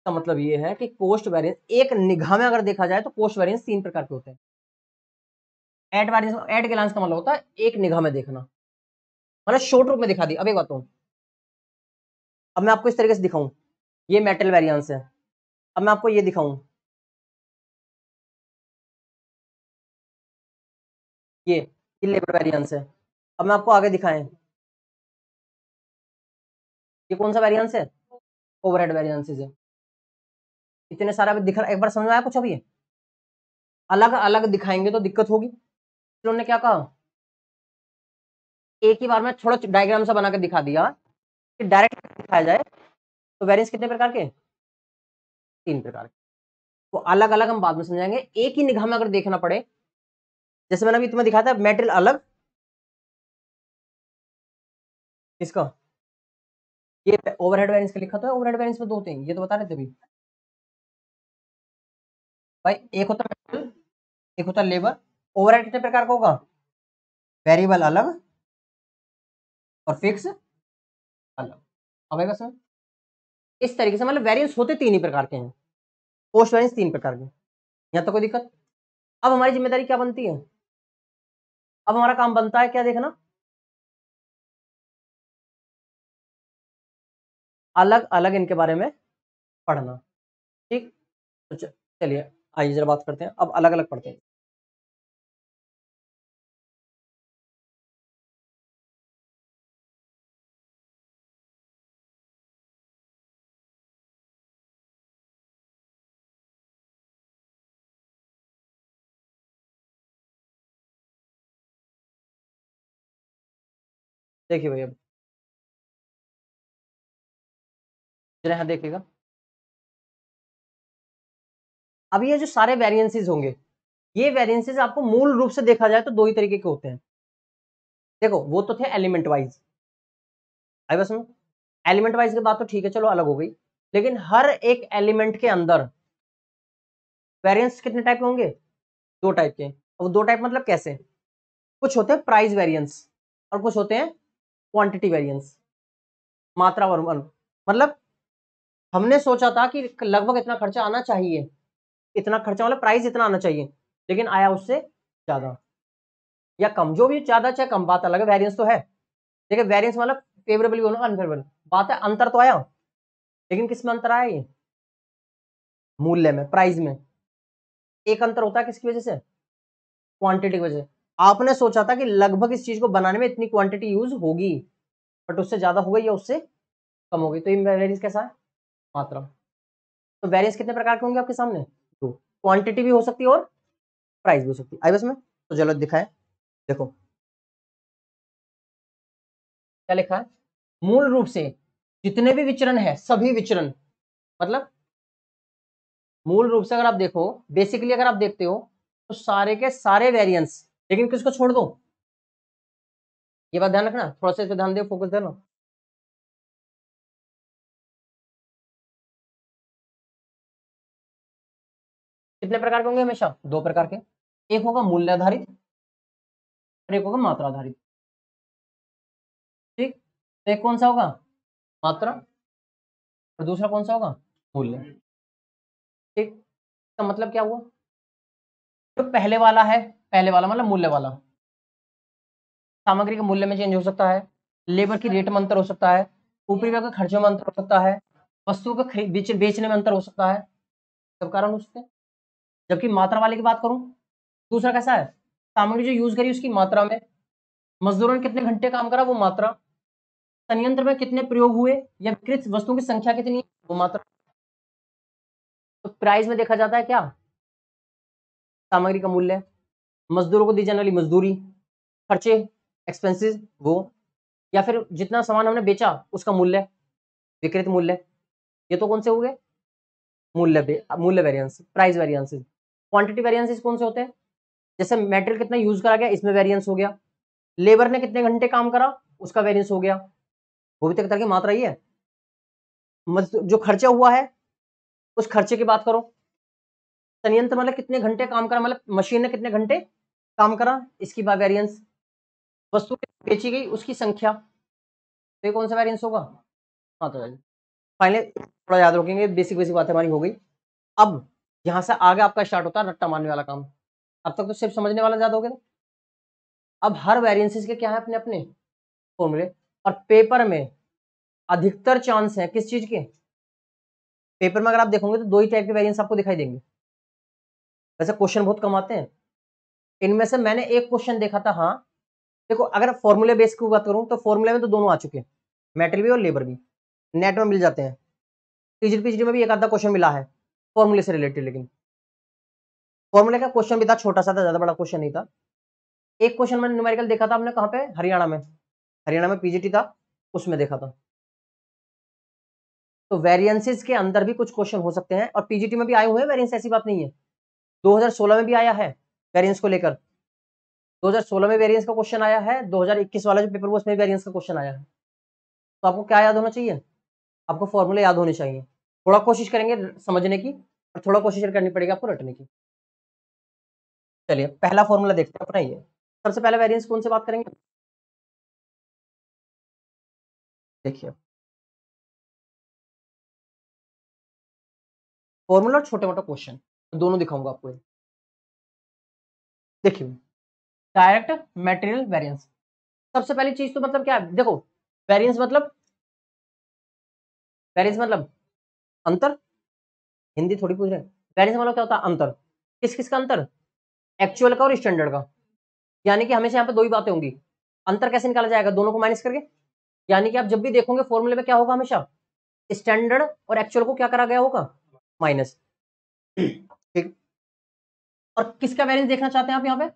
का मतलब ये है कि कोस्ट वेरिएंस एक निगाह में अगर देखा जाए तो कोस्ट वेरिएंस 3 प्रकार के होते हैं। एट वेरिएंस, एट ग्लांस का मतलब होता है एक निगाह में देखना, मतलब शॉर्ट रूप में दिखा दी। अब एक बात हूं, अब मैं आपको इस तरीके से दिखाऊं, ये मेटल वेरिएंस है, अब मैं आपको ये दिखाऊं, ये लेबर वेरिएंस है। अब मैं आपको आगे दिखाएं, ये कौन सा वेरिएंस है, ओवरहेड वेरिएंसेस है। इतने सारा दिख रहा, एक बार समझ में आया कुछ, अभी अलग अलग दिखाएंगे तो दिक्कत होगी। उन्होंने क्या कहा, एक ही बार में थोड़ा डायग्राम सा बना के दिखा दिया कि डायरेक्ट दिखाया जाए तो वेरिएंस कितने प्रकार के, 3 प्रकार के। वो अलग अलग हम बाद में समझाएंगे, एक ही निगाह में अगर देखना पड़े, जैसे मैंने अभी तुम्हें दिखाया था मेटेरियल अलग, इसका ये ओवरहेड वेरिएंस का लिखा था, ओवरहेड वेरिएंस में 2 होते हैं, ये तो बता रहे थे अभी भाई, एक होता है मेटेरियल, एक होता है लेबर। ओवरहेड कितने प्रकार का होगा, वेरिएबल अलग और फिक्स अलग। अब आएगा समझ, इस तरीके से मतलब वेरिएंस होते 3 ही प्रकार के हैं, पोस्ट वेरिएंस 3 प्रकार के। यहाँ तो कोई दिक्कत। अब हमारी जिम्मेदारी क्या बनती है, अब हमारा काम बनता है क्या देखना, अलग अलग इनके बारे में पढ़ना, ठीक। तो चलिए आइए जरा बात करते हैं, अब अलग अलग पढ़ते हैं। देखिए भैया, जरा यहाँ देखिएगा, अब ये जो सारे वेरिएंसेस होंगे, ये वेरिएंसेस आपको मूल रूप से देखा जाए तो 2 ही तरीके के होते हैं। देखो वो तो थे एलिमेंट वाइज, आई बस में एलिमेंट वाइज की बात तो ठीक है चलो अलग हो गई, लेकिन हर एक एलिमेंट के अंदर वेरिएंस कितने टाइप के होंगे, दो टाइप के। और दो टाइप मतलब कैसे? कुछ होते हैं प्राइस वेरिएंस और कुछ होते हैं क्वांटिटी वेरिएंस, मात्रा और मतलब हमने सोचा था कि लगभग इतना खर्चा आना चाहिए, इतना खर्चा मतलब प्राइस इतना आना चाहिए, लेकिन आया उससे ज्यादा या कम, जो भी ज्यादा चाहे कम बात अलग है, वेरिएंस तो है। देखिए वेरिएंस मतलब फेवरेबल भी होना अनफेवरेबल बात है, अंतर तो आया, लेकिन किस में अंतर आया? ये मूल्य में, प्राइस में। एक अंतर होता है किसकी वजह से? क्वांटिटी की वजह से। आपने सोचा था कि लगभग इस चीज को बनाने में इतनी क्वांटिटी यूज होगी, बट उससे ज्यादा हो गई या उससे कम हो गई, तो ये वेरिएंस कैसा है? मात्रा। तो वेरिएंस कितने प्रकार के होंगे आपके सामने? दो, क्वांटिटी भी हो सकती है और प्राइस भी हो सकती है। आई बस में तो चलो दिखाए, देखो क्या लिखा है, मूल रूप से जितने भी विचरण है, सभी विचरण, मतलब मूल रूप से अगर आप देखो, बेसिकली अगर आप देखते हो तो सारे के सारे वेरिएंस, लेकिन किसको छोड़ दो, ये बात ध्यान रखना, थोड़ा सा इस पर ध्यान दे, फोकस देना। कितने प्रकार के होंगे? हमेशा दो प्रकार के, एक होगा मूल्य आधारित और एक होगा मात्रा आधारित। ठीक, तो एक कौन सा होगा? मात्रा, और दूसरा कौन सा होगा? मूल्य। ठीक, तो मतलब क्या हुआ? जो पहले वाला है, पहले वाला मतलब मूल्य वाला, सामग्री के मूल्य में चेंज हो सकता है, लेबर की रेट में अंतर हो सकता है, ऊपरी वर्ग के खर्चों में अंतर हो सकता है, वस्तुओं को बेचने में अंतर हो सकता है, सब कारण हो सकते हैं। जबकि मात्रा वाले की बात करूं, दूसरा कैसा है, सामग्री जो यूज करी उसकी मात्रा में, मजदूरों ने कितने घंटे काम करा वो मात्रा, संयंत्र में कितने प्रयोग हुए या विकृत वस्तुओं की संख्या कितनी है वो मात्रा। तो प्राइस में देखा जाता है क्या? सामग्री का मूल्य, मजदूरों को दी जाने वाली मजदूरी, खर्चे, एक्सपेंसेस वो, या फिर जितना सामान हमने बेचा उसका मूल्य, विक्रय मूल्य। ये तो कौन से हो गए? मूल्य variance, price variances. Quantity variances कौन से होते हैं? जैसे मेटेरियल कितना यूज करा गया, इसमें वेरिएंस हो गया, लेबर ने कितने घंटे काम करा उसका वेरिएंस हो गया, वो भी तो एक तरह की मात्रा ही है। जो खर्चा हुआ है उस खर्चे की बात करो, संयंत्र मतलब कितने घंटे काम करा, मतलब मशीन ने कितने घंटे काम करा, इसकी वेरिएंस, वस्तु बेची गई उसकी संख्या, तो ये कौन सा वेरिएंस होगा? हाँ तो फाइनली थोड़ा याद रखेंगे, बेसिक बेसिक बातें हमारी हो गई। अब यहां से आगे आपका स्टार्ट होता है रट्टा मारने वाला काम। अब तक तो सिर्फ समझने वाला ज्यादा हो गया। अब हर वेरिएंसेस के क्या है अपने अपने फॉर्मूले, और पेपर में अधिकतर चांस है किस चीज के? पेपर में अगर आप देखोगे तो दो ही टाइप के वेरिएंस आपको दिखाई देंगे, वैसे क्वेश्चन बहुत कम आते हैं। इनमें से मैंने एक क्वेश्चन देखा था, हाँ देखो अगर फॉर्मूले बेस की बात करूं तो फॉर्मूले में तो दोनों आ चुके हैं, मेटेरियल भी और लेबर भी, नेट में मिल जाते हैं। टीजीटी पीजीटी में भी एक आधा क्वेश्चन मिला है फॉर्मूले से रिलेटेड, लेकिन फॉर्मूले का क्वेश्चन भी था, छोटा सा था, ज्यादा बड़ा क्वेश्चन नहीं था। एक क्वेश्चन मैंने न्यूमेरिकल देखा था, हमने कहाँ पे, हरियाणा में, हरियाणा में पीजीटी था, उसमें देखा था। तो वेरिएंसेस के अंदर भी कुछ क्वेश्चन हो सकते हैं, और पीजीटी में भी आए हुए हैं वेरिएंस, ऐसी बात नहीं है। 2016 में भी आया है वेरिएंस को लेकर, 2016 में वेरिएंस का क्वेश्चन आया है, 2021 वाला जो पेपर हुआ उसमें वेरिएंस का क्वेश्चन आया है। तो आपको क्या याद होना चाहिए? आपको फॉर्मूले याद होने चाहिए। थोड़ा कोशिश करेंगे समझने की, और थोड़ा कोशिश करनी पड़ेगी आपको रटने की। चलिए पहला फॉर्मूला देखते हैं अपना, ये सबसे पहले वेरिएंस कौन से बात करेंगे, देखिए फॉर्मूला और छोटे मोटे क्वेश्चन दोनों दिखाऊंगा आपको। देखिए डायरेक्ट मटेरियल वेरिएंस, सबसे पहली चीज तो मतलब क्या है, देखो वेरिएंस मतलब, वेरिएंस मतलब अंतर, हिंदी थोड़ी पूछ रहे हैं। वेरिएंस मतलब क्या होता है? अंतर। किस किस का अंतर? एक्चुअल का और स्टैंडर्ड का। यानी कि हमेशा यहाँ पे दो ही बातें होंगी। अंतर कैसे निकाला जाएगा? दोनों को माइनस करके। यानी कि आप जब भी देखोगे फॉर्मूले में क्या होगा, हमेशा स्टैंडर्ड और एक्चुअल को क्या करा गया होगा? माइनस। ठीक, और किसका वेरिएंस देखना चाहते हैं आप यहाँ पे?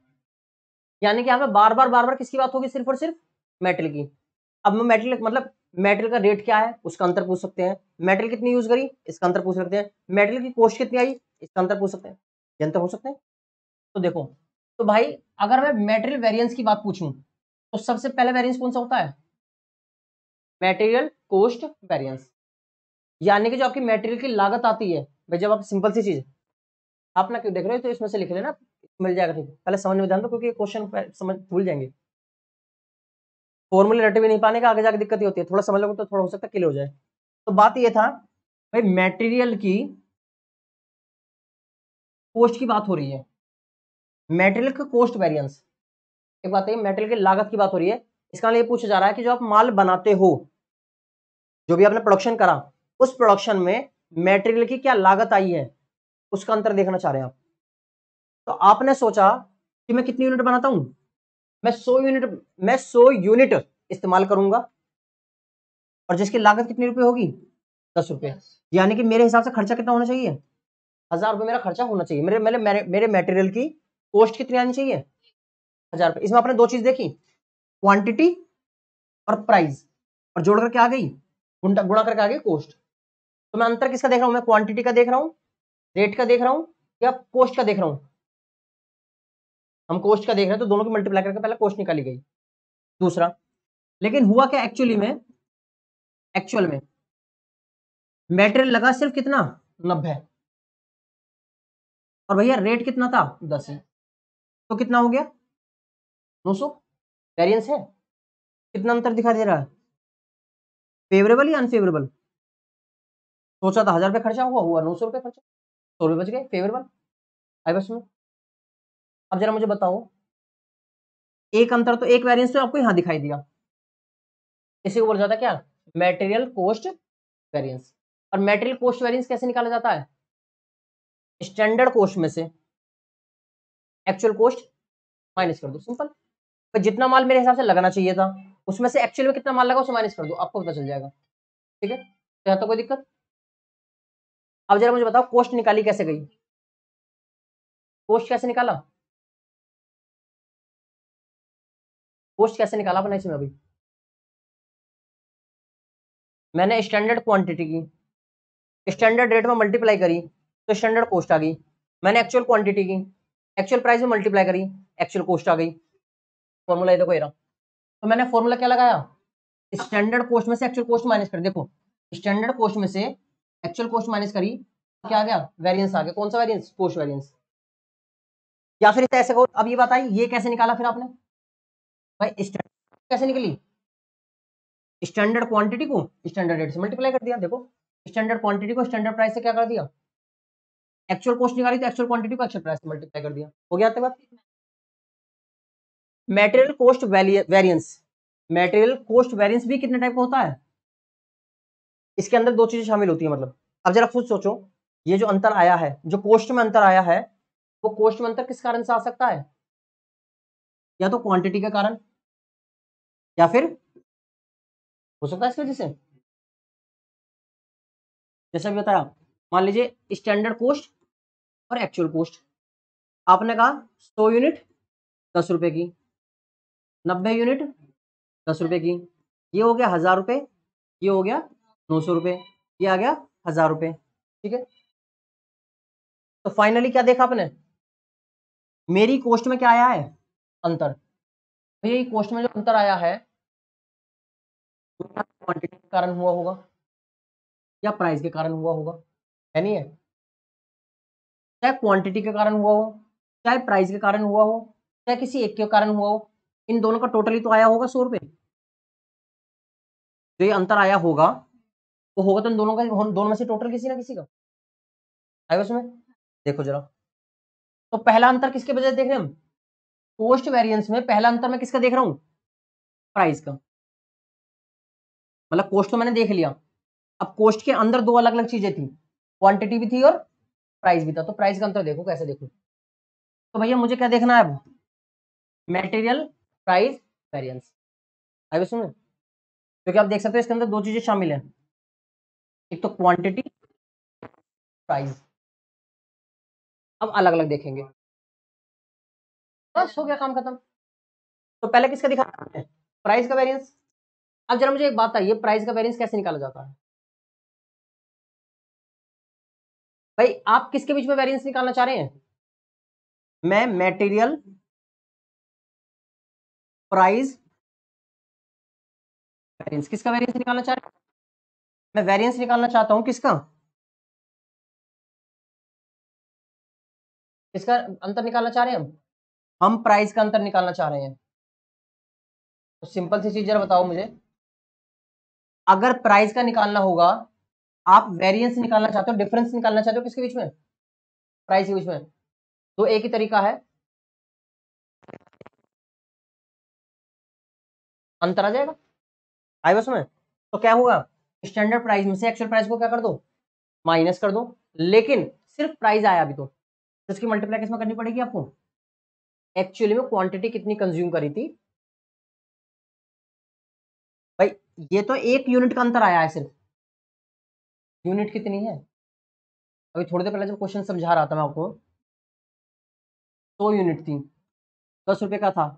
यानी कि यहाँ पे बार बार किसकी बात होगी? सिर्फ और सिर्फ मेटल की। अब मैं मेटल मतलब मेटल का रेट क्या है उसका अंतर पूछ सकते हैं, मेटल कितनी यूज करी इसका अंतर पूछ सकते हैं, मेटल की कॉस्ट कितनी आई इसका अंतर पूछ सकते हैं, ये अंतर हो सकते हैं। तो देखो, तो भाई अगर मैं मेटेरियल वेरिएंस की बात पूछूं तो सबसे पहले वेरिएंस कौन सा होता है? Material cost variance. यानी कि जो आपकी मेटेरियल की लागत आती है, भाई जब आप सिंपल सी चीज, आप ना क्यों देख रहे हो, तो इसमें से लिख लेना मिल जाएगा। ठीक है, पहले समझ में ध्यान दो क्योंकि क्वेश्चन समझ भूल जाएंगे, फॉर्मूले रटे भी नहीं पाने का आगे जाके दिक्कत ही होती है। थोड़ा समझ लोगे तो थोड़ा हो सकता है क्लियर हो जाए। तो बात ये था भाई, मटेरियल की कॉस्ट की बात हो रही है, मटेरियल का कॉस्ट वेरिएंस। एक बात है, मटेरियल की लागत की बात हो रही है। इसका ये पूछा जा रहा है कि जो आप माल बनाते हो, जो भी आपने प्रोडक्शन करा, उस प्रोडक्शन में मटेरियल की क्या लागत आई है, उसका अंतर देखना चाह रहे हैं आप। तो आपने सोचा कि मैं कितनी यूनिट बनाता हूं, मैं 100 यूनिट इस्तेमाल करूंगा, और जिसकी लागत कितनी रुपए होगी, 10 रुपए। यानी कि मेरे हिसाब से खर्चा कितना होना चाहिए, 1000 रुपए मेरा खर्चा होना चाहिए। मेरे मटेरियल की कॉस्ट कितनी आनी चाहिए, 1000 रुपए। इसमें आपने दो चीज देखी, क्वांटिटी और प्राइस, और जोड़ करके आ गई, गुणा करके आ गई कॉस्ट। तो मैं अंतर किसका देख रहा हूं, मैं क्वांटिटी का देख रहा हूं, रेट का देख रहा हूं, या कॉस्ट का देख रहा हूं। हम कॉस्ट का देख रहे हैं तो दोनों की मल्टीप्लाई करके पहले कॉस्ट निकाली गई। दूसरा, लेकिन हुआ क्या एक्चुअली में मटेरियल लगा सिर्फ कितना, 90, और भैया रेट कितना था, 10 ही। तो कितना हो गया, 900। वेरिएंस है, कितना अंतर दिखा दे रहा है, फेवरेबल या अनफेवरेबल। सोचा था 1000 रुपये खर्चा हुआ 900 रुपये खर्चा, 100 रुपये बच गए, फेवरेबल। आई बस में। अब जरा मुझे बताओ, एक अंतर तो एक वेरिएंस तो आपको यहां दिखाई दिया, इसी को बोला जाता है क्या, मटेरियल कॉस्ट वेरिएंस। और मटेरियल कॉस्ट वेरिएंस कैसे निकाला जाता है, स्टैंडर्ड कॉस्ट में से एक्चुअल कॉस्ट माइनस कर दो, सिंपल। तो जितना माल मेरे हिसाब से लगना चाहिए था, उसमें से एक्चुअल में कितना माल लगा उसे माइनस कर दो, आपको पता चल जाएगा। ठीक है, तो यहाँ तो कोई दिक्कत। अब जरा मुझे बताओ कॉस्ट निकाली कैसे गई, कॉस्ट कैसे निकाला, कॉस्ट कैसे निकाला अपने इसमें। अभी मैंने स्टैंडर्ड क्वांटिटी की स्टैंडर्ड रेट में मल्टीप्लाई करी तो स्टैंडर्ड कॉस्ट आ गई। मैंने एक्चुअल क्वांटिटी की एक्चुअल प्राइस में मल्टीप्लाई करी, एक्चुअल कॉस्ट आ गई। फॉर्मूला ये देखो ये रहा। तो मैंने फॉर्मूला क्या लगाया, स्टैंडर्ड कॉस्ट में से एक्चुअल कॉस्ट माइनस कर, देखो स्टैंडर्ड कॉस्ट में से एक्चुअल कॉस्ट माइनस करी, क्या आ गया, वेरिएंस आ गया। कौन सा वेरिएंस, कॉस्ट वेरिएंस। या फिर ऐसे कहो, अब ये बताइए ये कैसे निकाला फिर आपने, भाई स्टैंडर्ड कैसे निकली, स्टैंडर्ड क्वांटिटी को स्टैंडर्ड रेट से मल्टीप्लाई कर दिया। देखो स्टैंडर्ड क्वांटिटी को स्टैंडर्ड प्राइस से क्या कर दिया, एक्चुअल कॉस्ट निकाली तो एक्चुअल क्वांटिटी को एक्चुअल प्राइस से मल्टीप्लाई कर दिया, हो गया आपके बात। Material cost variance, material cost variance भी कितने टाइप का होता है, इसके अंदर दो चीजें शामिल होती है। मतलब अब जरा खुद सोचो, ये जो अंतर आया है, जो कॉस्ट में अंतर आया है, वो कॉस्ट में अंतर किस कारण से आ सकता है, या तो क्वांटिटी के कारण, या फिर हो सकता है इसकी वजह से, जैसा भी बताया। मान लीजिए स्टैंडर्ड कॉस्ट और एक्चुअल कॉस्ट, आपने कहा 100 यूनिट 10 रुपए की, 90 यूनिट 10 रुपए की, ये हो गया 1000 रुपए, ये हो गया 900 रुपए, ये आ गया 1000 रुपए। ठीक है, तो फाइनली क्या देखा आपने, मेरी कॉस्ट में क्या आया है, अंतर। भैया कॉस्ट में जो अंतर आया है, क्वांटिटी के कारण हुआ होगा या प्राइस के कारण हुआ होगा, है नहीं है। चाहे क्वांटिटी के कारण हुआ हो, चाहे प्राइस के कारण हुआ हो, चाहे किसी एक के कारण हुआ हो, इन दोनों का टोटली तो आया होगा 100 रुपए। जो ये अंतर आया होगा वो होगा तो इन दोनों का, दोनों में से टोटल किसी ना किसी का आएगा उसमें। देखो जरा, तो पहला अंतर किसके वजह से देख रहे हैं हम, कॉस्ट वेरिएंस में पहला अंतर मैं किसका देख रहा हूं, प्राइस का। मतलब कॉस्ट तो मैंने देख लिया, अब कॉस्ट के अंदर दो अलग अलग चीजें थी, क्वांटिटी भी थी और प्राइस भी था। तो प्राइस का अंतर देखो कैसे देखो, तो भैया मुझे क्या देखना है अब, मटेरियल प्राइस वेरिएंस। आगे सुनो, क्योंकि आप देख सकते हो इसके अंदर दो चीजें शामिल हैं, एक तो क्वांटिटी, प्राइस। अब अलग अलग देखेंगे, बस हो गया काम खत्म। तो पहले किसका दिखा, प्राइस का वेरिएंस। अब जरा मुझे एक बात बताइए, प्राइस का वेरिएंस कैसे निकाला जाता है, भाई आप किसके बीच में वेरिएंस निकालना चाह रहे हैं, मैं मटेरियल प्राइस वेरिएंस, किसका वेरिएंस निकालना चाह रहे हैं, मैं वेरिएंस निकालना चाहता हूं किसका, किसका अंतर निकालना चाह रहे हैं हम प्राइस का अंतर निकालना चाह रहे हैं। तो सिंपल सी चीज जरा बताओ मुझे, अगर प्राइस का निकालना होगा, आप वेरिएंस निकालना चाहते हो, डिफरेंस निकालना चाहते हो किसके बीच में, प्राइस के बीच में, तो एक ही तरीका है, अंतर आ जाएगा। आई बस में, तो क्या होगा, स्टैंडर्ड प्राइस में से एक्चुअल प्राइस को क्या कर दो, माइनस कर दो। लेकिन सिर्फ प्राइस आया अभी तो इसकी मल्टीप्लाई किसमें करनी पड़ेगी आपको, एक्चुअली में क्वांटिटी कितनी कंज्यूम करी थी भाई, ये तो 1 यूनिट का अंतर आया है, सिर्फ यूनिट कितनी है, अभी थोड़ी देर पहले जब क्वेश्चन समझा रहा था मैं आपको, 100 यूनिट थी, 10 रुपए का था,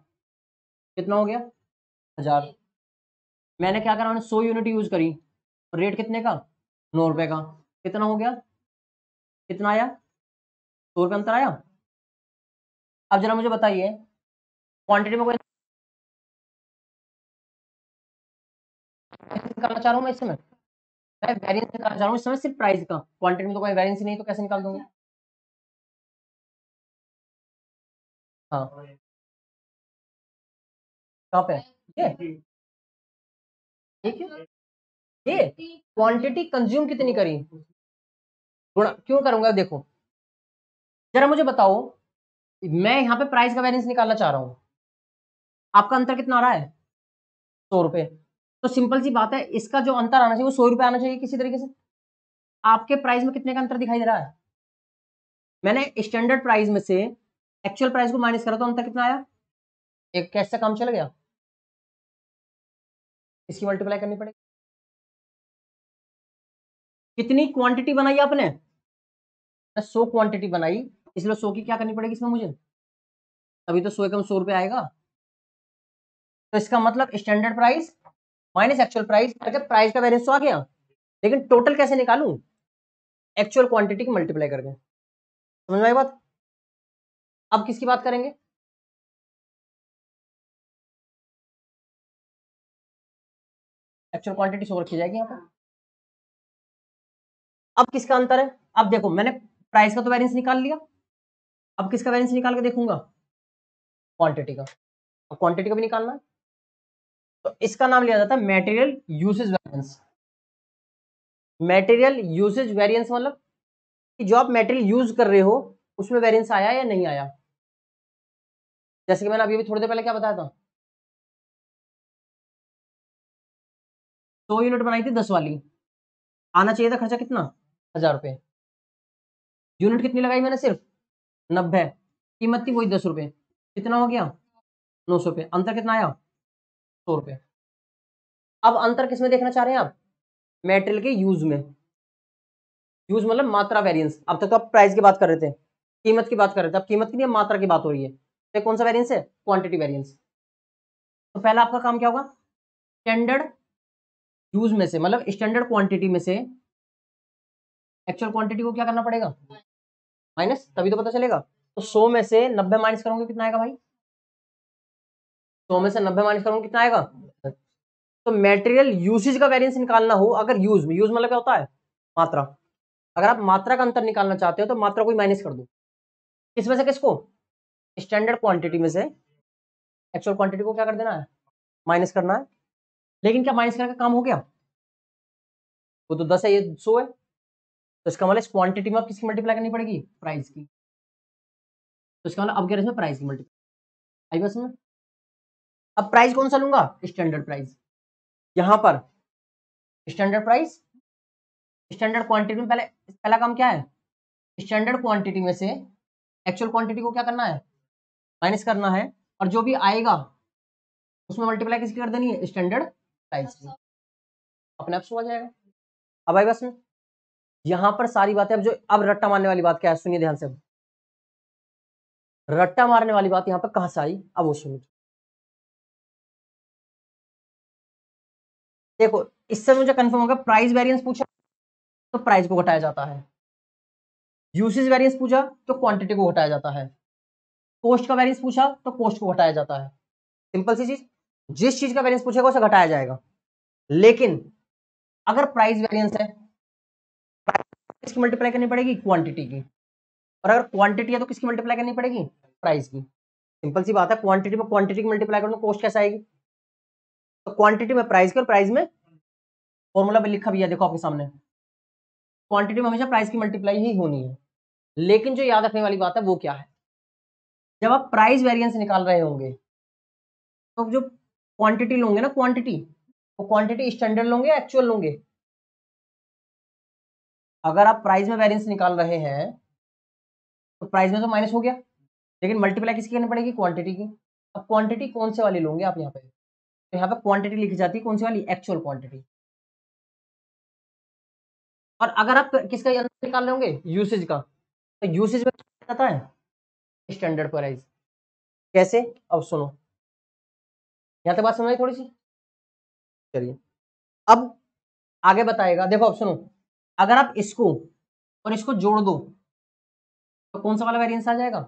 कितना हो गया 1000। मैंने क्या करा, मैंने 100 यूनिट यूज करी, रेट कितने का 9 रुपए का, कितना हो गया, कितना आया 100 रुपए अंतर आया। अब जरा मुझे बताइए क्वांटिटी में कोई निकालना चाह रहा हूँ मैं इस समय, मैं वेरिएंस निकालना चाह रहा हूँ इस समय सिर्फ प्राइस का, क्वांटिटी में तो कोई वेरिएंस ही नहीं, तो कैसे निकाल दूंगा। हाँ कहाँ पे ये ठीक है, ये क्वांटिटी कंज्यूम कितनी करी, गुणा क्यों करूंगा, देखो जरा मुझे बताओ, मैं यहाँ पे प्राइस का वेरिएंस निकालना चाह रहा हूँ, आपका अंतर कितना आ रहा है 100 रुपए, तो सिंपल सी बात है, इसका जो अंतर आना चाहिए वो 100 रुपए आना चाहिए किसी तरीके से। आपके प्राइस में कितने का अंतर दिखाई दे रहा है, मैंने स्टैंडर्ड प्राइस में से एक्चुअल प्राइस को माइनस करा तो अंतर कितना आया, एक कैश से काम चल गया, इसकी मल्टीप्लाई करनी पड़ेगी। कितनी क्वांटिटी बनाई आपने, 100 क्वांटिटी बनाई, इसलिए 100 की क्या करनी पड़ेगी इसमें मुझे, तभी तो 100 एकम 100 रुपए आएगा। तो इसका मतलब standard price minus actual price करके प्राइस का वेरिएंस तो आ गया, लेकिन टोटल कैसे निकालूं, एक्चुअल क्वांटिटी की मल्टीप्लाई करके, समझ में आई बात। अब किसकी बात करेंगे, एक्चुअल क्वांटिटी शो रखी जाएगी यहाँ पे। अब किसका अंतर है, अब देखो मैंने प्राइस का तो वेरिएंस निकाल लिया, अब किसका वेरिएंस निकाल के देखूंगा, क्वांटिटी का, अब क्वांटिटी का भी निकालना है, तो इसका नाम लिया जाता है material usage variance. Material usage variance मतलब कि जो आप मटेरियल यूज कर रहे हो उसमें वेरिएंस आया या नहीं आया, जैसे कि मैंने अभी थोड़ी देर पहले क्या बताया था, 100 यूनिट बनाई थी 10 वाली, आना चाहिए था खर्चा कितना 1000 रुपए, यूनिट कितनी लगाई मैंने सिर्फ 90, कीमत थी वही 10 रुपए, कितना हो गया 900 रुपए, अंतर कितना आया 100 रुपए। अब अंतर किसमें देखना चाह रहे हैं आप, मेटेरियल के यूज में, यूज मतलब मात्रा वेरिएंस, अब तक तो आप प्राइस की बात कर रहे थे, कीमत की बात कर रहे थे, अब कीमत की नहीं मात्रा की बात हो रही है, तो कौन सा वेरिएंस है, क्वांटिटी वेरिएंस। तो पहला आपका काम क्या होगा, स्टैंडर्ड यूज में से मतलब स्टैंडर्ड क्वांटिटी में से एक्चुअल क्वांटिटी को क्या करना पड़ेगा माइनस, तभी तो पता चलेगा। तो 100 में से 90 माइनस करोगे कितना आएगा भाई, 100 में से 90 माइनस करोगे कितना आएगा। तो मटेरियल यूसेज का वेरिएंस निकालना हो, अगर यूज मतलब क्या होता है मात्रा, अगर आप मात्रा का अंतर निकालना चाहते हो तो मात्रा को माइनस कर दो, किसमें से किसको, स्टैंडर्ड क्वांटिटी में से एक्चुअल क्वांटिटी को क्या कर देना है, माइनस करना है। लेकिन क्या माइनस करके काम हो गया, वो तो 10 है ये 100 है, तो इसका मतलब इस क्वांटिटी में आप किसकी मल्टीप्लाई करनी पड़ेगी, प्राइस की, तो इसका मतलब अब क्या इसमें प्राइस की मल्टीप्लाई आई बस में। अब प्राइस कौन सा लूंगा, स्टैंडर्ड प्राइस, यहां पर स्टैंडर्ड प्राइस, स्टैंडर्ड क्वांटिटी में पहले पहला काम क्या है, स्टैंडर्ड क्वांटिटी में से एक्चुअल क्वांटिटी को क्या करना है, माइनस करना है, और जो भी आएगा उसमें मल्टीप्लाई किसकी कर देनी है, स्टैंडर्ड प्राइस की, अपने आप सो आ जाएगा। अब आई बस में, यहां पर सारी बातें, अब जो अब रट्टा मारने वाली बात क्या है, सुनिए ध्यान से, रट्टा मारने वाली बात यहां पर कहां से आई, अब वो सुनिए। देखो इससे मुझे कंफर्म होगा, प्राइस वेरिएंस पूछा तो प्राइस को घटाया जाता है, यूसेज वेरिएंस पूछा तो क्वांटिटी को घटाया जाता है, कॉस्ट का वेरिएंस पूछा तो कॉस्ट को घटाया जाता है, सिंपल सी चीज, जिस चीज का वेरिएंस पूछेगा उसे घटाया जाएगा। लेकिन अगर प्राइस वेरिएंस है, इसकी मल्टीप्लाई करनी पड़ेगी क्वांटिटी की, और अगर क्वांटिटी है तो किसकी मल्टीप्लाई करनी पड़ेगी, प्राइस की। सिंपल सी बात है, क्वांटिटी में क्वांटिटी की मल्टीप्लाई करो तो कॉस्ट कैसे आएगी, तो क्वांटिटी में प्राइस की और प्राइस में फॉर्मूला भी लिखा भी है देखो आपके सामने, क्वांटिटी में हमेशा प्राइस की मल्टीप्लाई ही होनी है। लेकिन जो याद रखने वाली बात है वो क्या है, जब आप प्राइस वेरिएंस निकाल रहे होंगे तो जो क्वांटिटी लोगे ना, क्वांटिटी, वो क्वांटिटी स्टैंडर्ड लोगे एक्चुअल लोगे। अगर आप प्राइस में वेरिएंस निकाल रहे हैं तो प्राइस में तो माइनस हो गया, लेकिन मल्टीप्लाई किसकी करनी पड़ेगी, क्वांटिटी की। अब क्वांटिटी कौन से वाली लोगे आप यहाँ पे, तो यहाँ पे क्वांटिटी लिखी जाती है कौन सी वाली, एक्चुअल क्वांटिटी। और अगर आप किसका निकाल रहे होंगे, यूसेज का, तो यूसेज में क्या आता है, स्टैंडर्ड प्राइस। कैसे, अब सुनो, यहाँ तक बात समझ आई थोड़ी सी, चलिए अब आगे बताएगा। देखो अब सुनो, अगर आप इसको और इसको जोड़ दो तो कौन सा वाला वेरिएंस आ जाएगा,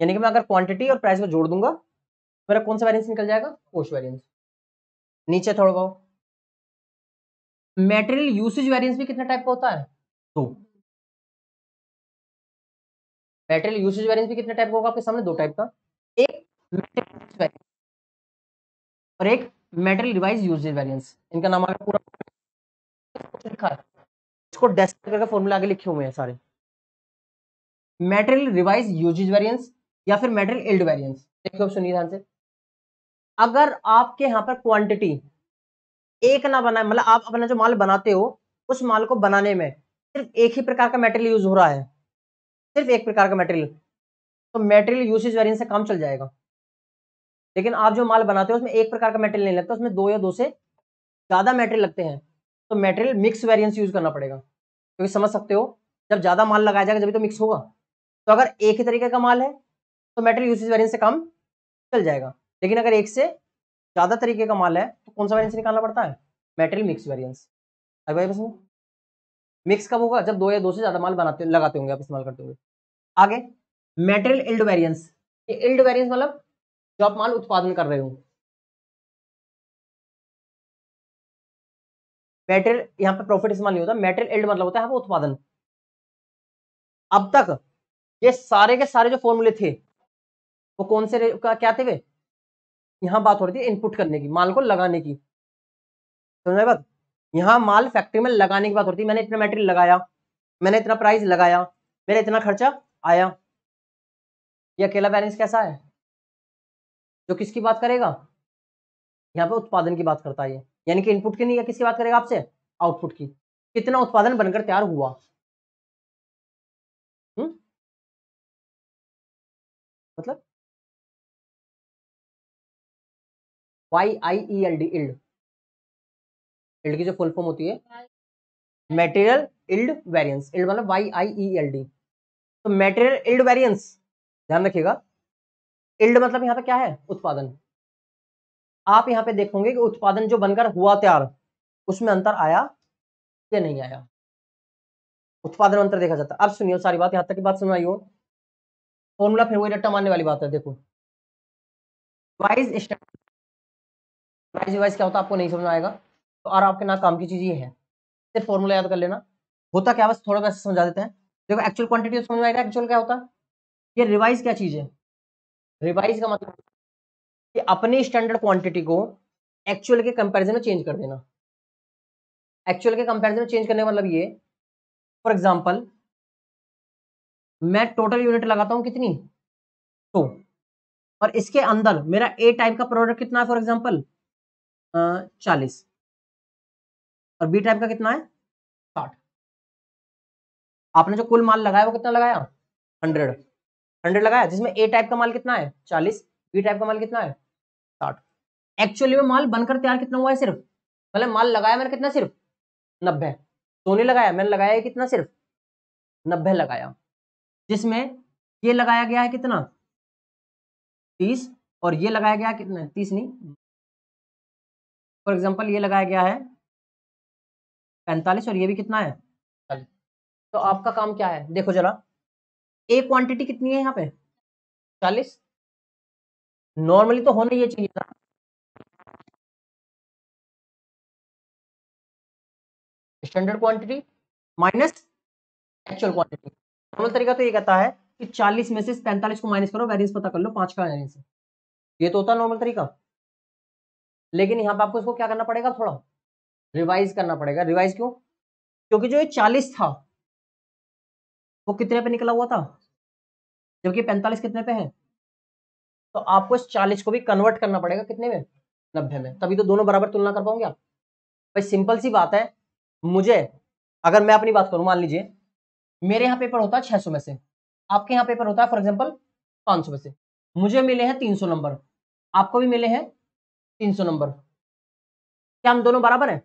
यानी कि मैं अगर क्वांटिटी और प्राइस को जोड़ दूंगा मेरा कौन सा वेरिएंस निकल जाएगा, कॉस्ट वेरिएंस। नीचे थोड़ा बहुत, मेटेरियल यूसेज वेरिएंस भी कितने टाइप का होता है, दो। मेटेरियल यूसेज वेरिएंस भी कितने टाइप का होगा आपके सामने, दो टाइप का, एक मेटेरियल और एक मेटेरियल डिवाइस यूसेज वेरिएंस। इनका नाम आगे पूरा लिखा है, इसको डेस्क करके फॉर्मूला आगे लिखे हुए हैं सारे। मेटेरियल रिवाइज यूजेज वेरिएंस या फिर मेटेरियल इल्ड वेरिएंस। देखिए अब सुनिए ध्यान से, अगर आपके यहाँ पर क्वांटिटी एक ना बनाए, मतलब आप अपना जो माल बनाते हो उस माल को बनाने में सिर्फ एक ही प्रकार का मेटेरियल यूज हो रहा है, सिर्फ एक प्रकार का मेटेरियल, तो मेटेरियल यूसेज वेरिएंस से काम चल जाएगा। लेकिन आप जो माल बनाते हो उसमें एक प्रकार का मेटेरियल नहीं लगता, उसमें दो या दो से ज्यादा मेटेरियल लगते हैं, तो मेटेरियल मिक्स वेरिएंस यूज करना पड़ेगा। क्योंकि समझ सकते हो, जब ज्यादा माल लगाया जाएगा जब तो मिक्स होगा। तो अगर एक ही तरीके का माल है तो मेटेरियल यूसेज वेरिएंस से काम चल जाएगा, लेकिन अगर एक से ज्यादा तरीके का माल है तो कौन सा वेरिएंस निकालना पड़ता है, मेटेरियल मिक्स वेरिएंस। अब भाई बस मिक्स कब होगा, जब दो या दो से ज्यादा माल बनाते लगाते होंगे आप, इस्तेमाल करते होंगे। आगे मेटेरियल इल्ड वेरिएंस, ये इल्ड वेरिएंस मतलब जो आप माल उत्पादन कर रहे हो, मेटेरियल यहाँ पे प्रॉफिट इस्तेमाल नहीं होता, मेटेरियल इल्ड मतलब होता है यहाँ पे उत्पादन। अब तक ये सारे के सारे जो फॉर्मूले थे वो कौन से क्या थे वे, यहाँ बात हो रही थी इनपुट करने की, माल को लगाने की, समझ बात। यहाँ माल फैक्ट्री में लगाने की बात होती है, मैंने इतना मेटेरियल लगाया, मैंने इतना प्राइस लगाया, मेरा इतना खर्चा आया। ये अकेला बैलेंस कैसा है, जो किसकी बात करेगा, यहाँ पे उत्पादन की बात करता है ये, यानी कि इनपुट की नहीं है, किसकी बात करेगा आपसे, आउटपुट की, कितना उत्पादन बनकर तैयार हुआ। मतलब YIELD, इल्ड, इल्ड की जो फुल फॉर्म होती है मेटेरियल इल्ड वेरिएंस, इल्ड मतलब YIELD। तो मेटेरियल इल्ड वेरिएंस, ध्यान रखिएगा, इल्ड मतलब यहाँ पे क्या है, उत्पादन। आप यहाँ पे देखोगे कि उत्पादन जो बनकर हुआ तैयार उसमें अंतर आया या नहीं आया, उत्पादन में अंतर देखा जाता है। अब सुनिए सारी बात, यहाँ तक की बात समझ आई हो, फॉर्मूला फिर वही रट्टा मारने वाली बात है। देखो वाइज वाइज वाइज क्या होता है आपको नहीं समझ आएगा, तो और आपके ना काम की चीज ये है, सिर्फ फॉर्मूला याद कर लेना। होता क्या, बस थोड़ा वैसे समझा देते हैं। देखो एक्चुअल क्वांटिटी समझ में आएगा, एक्चुअल क्या होता है, ये रिवाइज क्या चीज है, रिवाइज का मतलब कि अपनी स्टैंडर्ड क्वांटिटी को एक्चुअल के कंपैरिजन में चेंज कर देना। एक्चुअल के कंपैरिजन में चेंज करने का मतलब ये, फॉर एग्जांपल मैं टोटल यूनिट लगाता हूं कितनी, तो और इसके अंदर मेरा ए टाइप का प्रोडक्ट कितना है, फॉर एग्जांपल 40, और बी टाइप का कितना है 60। आपने जो कुल माल लगाया वो कितना लगाया, 100 लगाया, जिसमें ए टाइप का माल कितना है 40, बी टाइप का माल कितना है 60। एक्चुअली में माल बनकर तैयार कितना हुआ है, सिर्फ मतलब माल लगाया मैंने कितना, सिर्फ 90। सोने लगाया मैंने, लगाया है कितना, सिर्फ 90 लगाया, जिसमें ये लगाया गया है कितना 30, और ये लगाया गया कितना 30 नहीं, फॉर एग्जाम्पल ये लगाया गया है 45, और ये भी कितना है 40। तो आपका काम क्या है, देखो जरा, ए क्वांटिटी कितनी है यहाँ पे 40, नॉर्मली तो होना ये चाहिए था, standard quantity minus actual quantity, normal तरीका तो ये कहता है कि 40 में से 45 को माइनस करो, वेरिएंस पता कर लो 5 का वेरिएंस है, ये तो होता है नॉर्मल तरीका। लेकिन यहाँ पे आपको इसको क्या करना पड़ेगा, थोड़ा रिवाइज करना पड़ेगा। रिवाइज क्यों? क्योंकि जो ये 40 था वो कितने पे निकला हुआ था, जबकि 45 कितने पे है, तो आपको इस 40 को भी कन्वर्ट करना पड़ेगा कितने में, 90 में, तभी तो दोनों बराबर तुलना कर पाओगे आप। भाई सिंपल सी बात है, मुझे अगर मैं अपनी बात करूं, मान लीजिए मेरे यहाँ पेपर होता है 600 में से, आपके यहाँ पेपर होता है फॉर एग्जाम्पल 500 में से, मुझे मिले हैं 300 नंबर, आपको भी मिले हैं 300 नंबर, क्या हम दोनों बराबर हैं?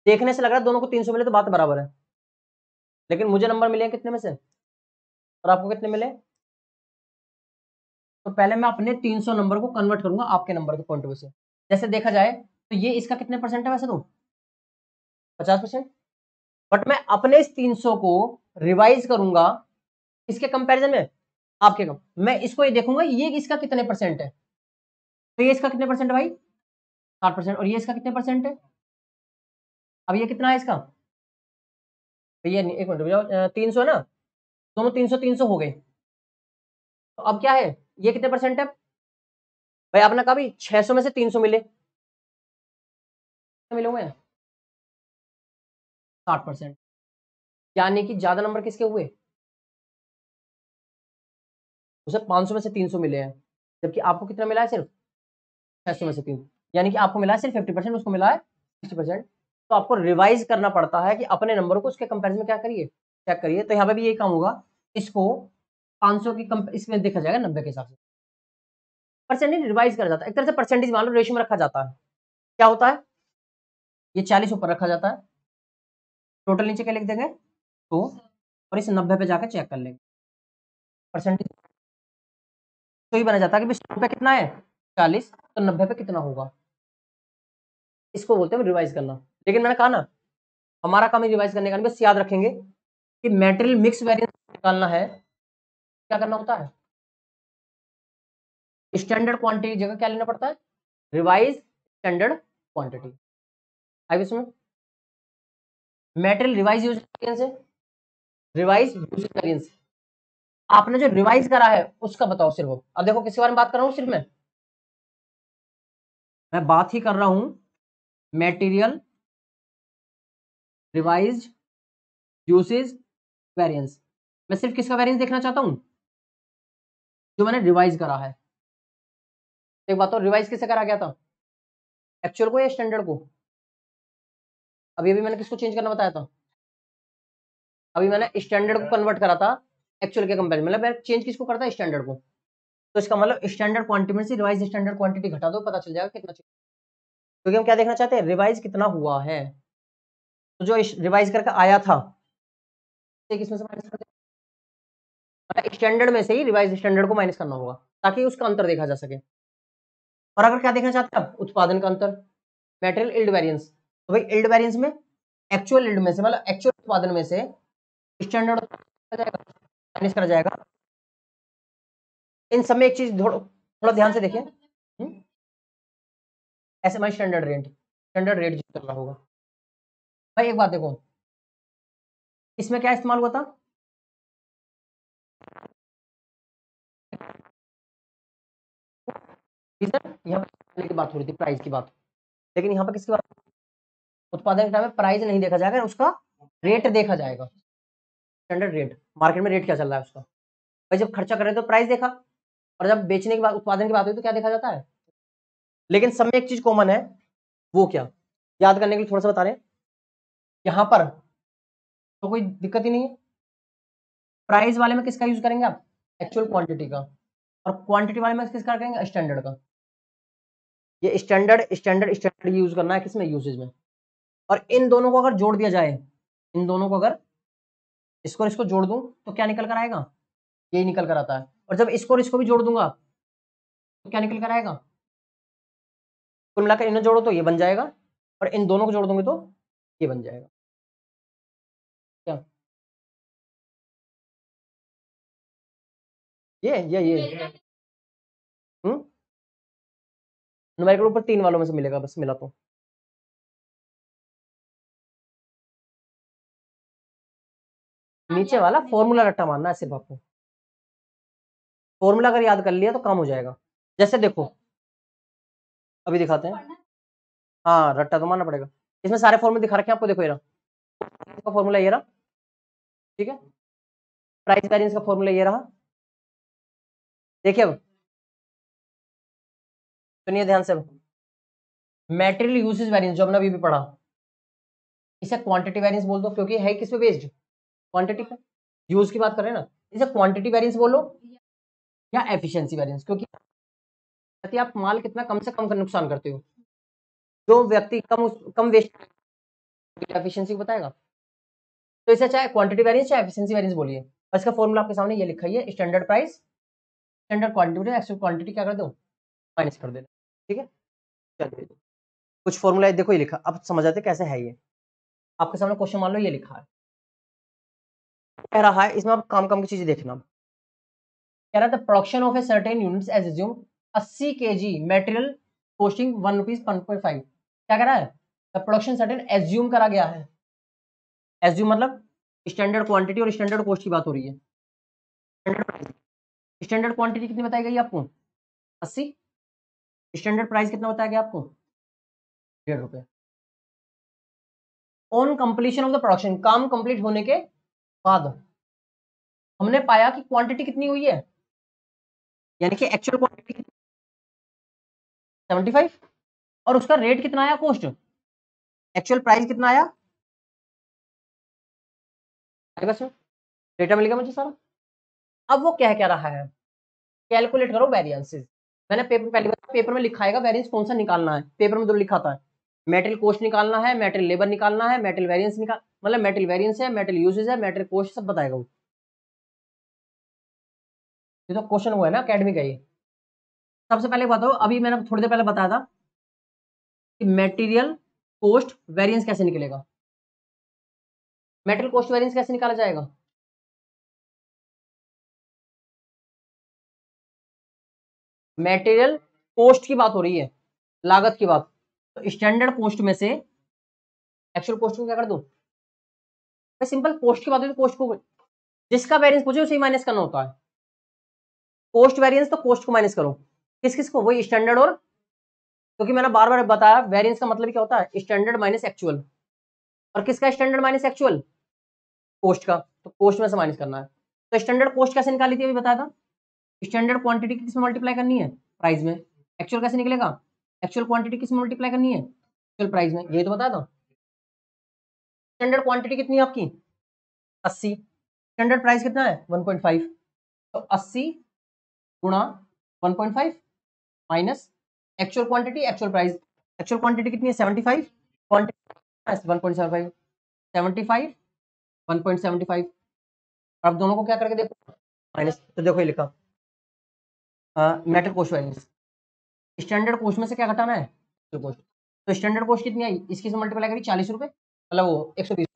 देखने से लग रहा है दोनों को 300 मिले तो बात बराबर है, लेकिन मुझे नंबर मिले हैं कितने में से और आपको कितने मिले? तो पहले मैं अपने 300 नंबर को कन्वर्ट करूंगा आपके नंबर के पॉइंट ऑफ व्यू से। जैसे देखा जाए तो ये इसका कितने परसेंट है वैसे तो 50%, बट मैं अपने इस 300 को रिवाइज करूंगा इसके कंपैरिजन में आपके कम, मैं इसको ये देखूंगा ये इसका कितने परसेंट है, तो ये इसका कितने परसेंट है भाई, 60%, और ये इसका कितने परसेंट है, अब ये कितना है इसका, तो ये एक मिनट रुक जाओ, 300 है ना, दोनों 300 300 हो गए, तो अब क्या है, ये कितने परसेंट है भाई, आपने कहा भी 600 में से 300 मिले, मिले हुए हैं 60%, यानी कि ज्यादा नंबर किसके हुए, उसे 500 में से 300 मिले हैं, जबकि आपको कितना मिला है, सिर्फ 600 में से 300, यानी कि आपको मिला है सिर्फ 50%, उसको मिला है 60%। तो आपको रिवाइज करना पड़ता है कि अपने नंबर को उसके कंपैरिजन में क्या करिए, चेक करिए। तो यहाँ पे भी यही काम होगा, इसको 500 की इसमें देखा जाएगा 90 के हिसाब से, परसेंटेज रिवाइज करा जाता है, एक तरह से परसेंटेज मान लो रेशियो में रखा जाता है। क्या होता है, ये 40 ऊपर रखा जाता है, टोटल नीचे क्या लिख देंगे तो, और इस 90 पे जाकर चेक कर लेंगे परसेंटेज, तो ये बना जाता है कि 100 पे कितना है 40, तो 90 पे कितना होगा, इसको बोलते हैं रिवाइज करना। लेकिन मैंने कहा ना हमारा काम है रिवाइज करने का, बस याद रखेंगे कि मेटेरियल मिक्स वेरिएंस निकालना है, क्या करना होता है, स्टैंडर्ड क्वांटिटी जगह क्या लेना पड़ता है, रिवाइज स्टैंडर्ड क्वांटिटी। आई इसमें मेटेरियल रिवाइज यूज वेरिएंस है, रिवाइज यूज वेरिएंस, आपने जो रिवाइज करा है उसका बताओ सिर्फ। अब देखो किसके बारे में बात कर रहा हूं, सिर्फ मैं बात ही कर रहा हूं मेटीरियल रिवाइज यूसेज वेरिएंस, मैं सिर्फ किसका वेरिएंस देखना चाहता हूं, जो मैंने रिवाइज करा है। एक बात और, रिवाइज किसे करा गया था, एक्चुअल को या स्टैंडर्ड को, अभी अभी मैंने किसको चेंज करना बताया था, अभी मैंने स्टैंडर्ड को कन्वर्ट करा था एक्चुअल के कंपेरिजन, मतलब मैं चेंज किसको करता है, स्टैंडर्ड को, तो इसका मतलब स्टैंडर्ड क्वांटिटी में से रिवाइज स्टैंडर्ड क्वांटिटी घटा दो, पता चल जाएगा कितना चाहिए, क्योंकि हम क्या देखना चाहते हैं, रिवाइज कितना हुआ है, तो जो रिवाइज करके आया था किसमें से माइनस कर दें, स्टैंडर्ड में से ही रिवाइज स्टैंडर्ड को माइनस करना होगा ताकि उसका अंतर देखा जा सके। और अगर क्या देखना चाहते हैं आप, उत्पादन का अंतर, मेटेरियल इल्ड वेरिएंस, तो भाई इल्ड वेरिएंस में एक्चुअल इल्ड में से, मतलब एक्चुअल उत्पादन में से स्टैंडर्ड माइनस करा जाएगा। इन सब में एक चीज थोड़ा थोड़ा ध्यान से देखें, ऐसे मैं स्टैंडर्ड रेट चल रहा होगा। भाई एक बात देखो, इसमें क्या इस्तेमाल हुआ था, यहाँ पर की बात हो रही थी, प्राइस की बात, लेकिन यहाँ पर किसकी बात, उत्पादन के टाइम में प्राइस नहीं देखा जाएगा, उसका रेट देखा जाएगा, स्टैंडर्ड रेट, मार्केट में रेट क्या चल रहा है उसका। भाई जब खर्चा कर रहे तो प्राइस देखा, और जब बेचने की बात, उत्पादन की बात हुई तो क्या देखा जाता है, लेकिन सब में एक चीज कॉमन है, वो क्या, याद करने के लिए थोड़ा सा बता रहे हैं, यहाँ पर तो कोई दिक्कत ही नहीं है, प्राइस वाले में किसका यूज करेंगे आप, एक्चुअल क्वांटिटी का, और क्वांटिटी वाले में किसका करेंगे, स्टैंडर्ड का। ये स्टैंडर्ड यूज करना है किसमें, यूसेज में। और इन दोनों को अगर जोड़ दिया जाए, इन दोनों को अगर इसको और इसको जोड़ दूं तो क्या निकल कर आएगा, यही निकल कर आता है, और जब इसको और इसको भी जोड़ दूंगा तो क्या निकल कर आएगा, कुल मिलाकर इन्हें जोड़ो तो ये बन जाएगा, और इन दोनों को जोड़ दूंगे तो ये बन जाएगा। क्या ये न्यूमेरिकल ऊपर 3 वालों में से मिलेगा, बस मिला तो नीचे वाला फॉर्मूला रट्टा मारना है सिर्फ आपको। फॉर्मूला अगर याद कर लिया तो काम हो जाएगा। जैसे देखो अभी दिखाते हैं, हाँ रट्टा तो मारना पड़ेगा। इसमें सारे फॉर्मूले दिखा रखे हैं आपको, देखो ये रहा इसका फॉर्मूला, ये रहा, ठीक है। प्राइस वेरिएंस का फॉर्मूला ये रहा, देखिए अब सुनिए ध्यान से। मेटेरियल यूसेज वेरिएंस जो हमने अभी भी पढ़ा, इसे क्वांटिटी वेरिएंस बोल दो, क्योंकि है किस पे बेस्ड, क्वांटिटी पे। यूज की बात कर रहे हैं ना, इसे क्वांटिटी वेरिएंस बोलो या एफिशिएंसी वेरिएंस, क्योंकि आप माल कितना कम से कम का नुकसान करते हो, जो व्यक्ति कम वेस्ट एफिशिएंसी को बताएगा। तो इसे चाहे क्वांटिटी वेरिएंस चाहे एफिशिएंसी वेरिएंस बोलिए। और इसका फॉर्मूला आपके सामने ये लिखा है, standard price, standard quantity, actual quantity क्या कर दो, माइनस कर देना, ठीक है। चलिए कुछ फॉर्मूला देखो ये लिखा, अब समझ आते कैसे है। ये आपके सामने क्वेश्चन मान लो ये लिखा है, कह रहा है इसमें आप काम की चीजें देखना। कह रहा था production of a certain units as assume 80 kg material costing 1 rupees 1.5। क्या कह रहा है, द प्रोडक्शन सर्टेन एज्यूम करा गया है। एज्यूम मतलब स्टैंडर्ड क्वांटिटी और स्टैंडर्ड कॉस्ट की बात हो रही है। स्टैंडर्ड क्वांटिटी कितनी बताई गई आपको, 80। स्टैंडर्ड प्राइस कितना बताया गया आपको, 1.5 रुपए। On completion of the production, काम कंप्लीट होने के बाद हमने पाया कि क्वांटिटी कितनी हुई है, यानी कि एक्चुअल क्वांटिटी 75, और उसका रेट कितना आया, कॉस्ट, एक्चुअल प्राइस कितना आया, बस डेटा मिल गया मुझे सारा। अब वो क्या कह रहा है, कैलकुलेट करो वेरिएंसेस। मैंने पेपर पहले पेपर में लिखाएगा वेरिएंस कौन सा निकालना है, पेपर में तो लिखा था मेटेरियल कॉस्ट निकालना है, मेटेरियल लेबर निकालना है, मेटेरियल वेरिएंस निकाल, मतलब मेटेरियल वेरिएंस है, मेटेरियल यूसेज है, मेटेरियल कॉस्ट सब बताएगा वो। ये तो क्वेश्चन हुआ है ना अकेडमी का। ये सबसे पहले बताओ, अभी मैंने थोड़ी देर पहले बताया था कि मेटेरियल कॉस्ट वेरिएंस कैसे निकलेगा। मेटेरियल कॉस्ट वेरिएंस कैसे निकाला जाएगा, मेटेरियल कॉस्ट की बात हो रही है, लागत की बात। तो स्टैंडर्ड कॉस्ट में से एक्चुअल कॉस्ट को क्या कर दो, मैं सिंपल कॉस्ट की बात है तो कॉस्ट को जिसका वेरिएंस पूछे उसे माइनस करना होता है। कॉस्ट वेरिएंस तो कॉस्ट को माइनस करो, किस किस को, वही स्टैंडर्ड और, क्योंकि मैंने बार बार बताया वेरिएंस का मतलब क्या होता है, स्टैंडर्ड माइनस एक्चुअल। और किसका स्टैंडर्ड माइनस एक्चुअल, कॉस्ट का, तो कॉस्ट में से माइनस करना है। तो स्टैंडर्ड कॉस्ट कैसे निकाली थी अभी बताया था, स्टैंडर्ड क्वांटिटी किस में मल्टीप्लाई करनी है, प्राइस में। एक्चुअल कैसे निकलेगा, एक्चुअल क्वांटिटी किस में मल्टीप्लाई करनी है, एक्चुअल प्राइस में, ये तो बताया था। स्टैंडर्ड क्वांटिटी कितनी है आपकी, 80, स्टैंडर्ड प्राइस कितना है 1.5, तो 80 गुणा 1.5 minus actual quantity actual price. Actual quantity कितनी है 75, क्वांटिटी 1.75, 75 1.75। अब दोनों को क्या करके देखो माइनस, तो देखो ये लिखा metal cost variance, standard cost में से क्या घटाना है, एक्चुअल कॉस्ट। तो स्टैंडर्ड कॉस्ट कितनी आई, इसकी से मल्टीप्लाई करी 40 रुपए, मतलब वो 120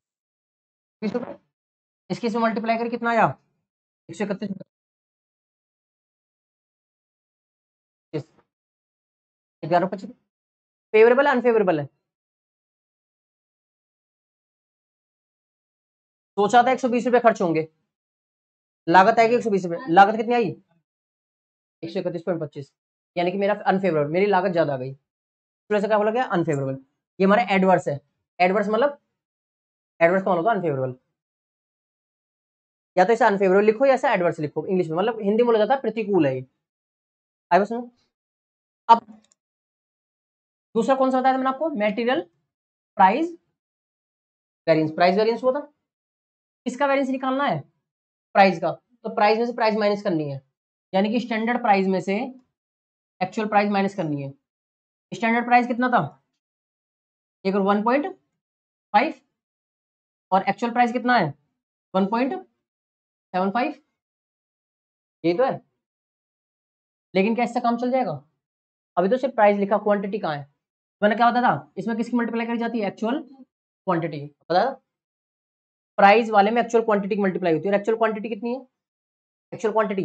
रुपए। इसकी से मल्टीप्लाई करी कितना आया, 131 रुपए। 11 फेवरेबल है अनफेवरेबल है, सोचा था 120 रुपए खर्च होंगे, लागत आएगी 120 रुपए, लागत कितनी आई 131.25, यानी कि मेरा अनफेवरेबल, मेरी लागत ज्यादा आ गई, इस वजह से क्या बोला गया अनफेवरेबल। ये हमारा एडवर्स है, एडवर्स मतलब एडवर्स का मतलब होता है अनफेवरेबल, या तो इसे अनफेवरेबल लिखो या इसे एडवर्स लिखो, इंग्लिश में मतलब हिंदी में बोला जाता है प्रतिकूल है ये। आई बस में अब दूसरा कौन सा बताया था मैंने आपको, material price variance, price variance हुआ था, किसका वेरिएंस निकालना है, प्राइस का। तो प्राइस में से प्राइस माइनस करनी है, यानी कि स्टैंडर्ड प्राइस में से एक्चुअल प्राइस माइनस करनी है। स्टैंडर्ड प्राइस कितना था, एक 1.5 और एक्चुअल प्राइस कितना है 1.75, यही तो है। लेकिन क्या इससे काम चल जाएगा, अभी तो सिर्फ प्राइस लिखा, क्वांटिटी कहाँ है। मैंने क्या बताया था, इसमें किसकी मल्टीप्लाई करी जाती है, एक्चुअल क्वांटिटी, बताया प्राइस वाले में एक्चुअल क्वांटिटी की मल्टीप्लाई होती है। और एक्चुअल क्वांटिटी कितनी है, एक्चुअल क्वांटिटी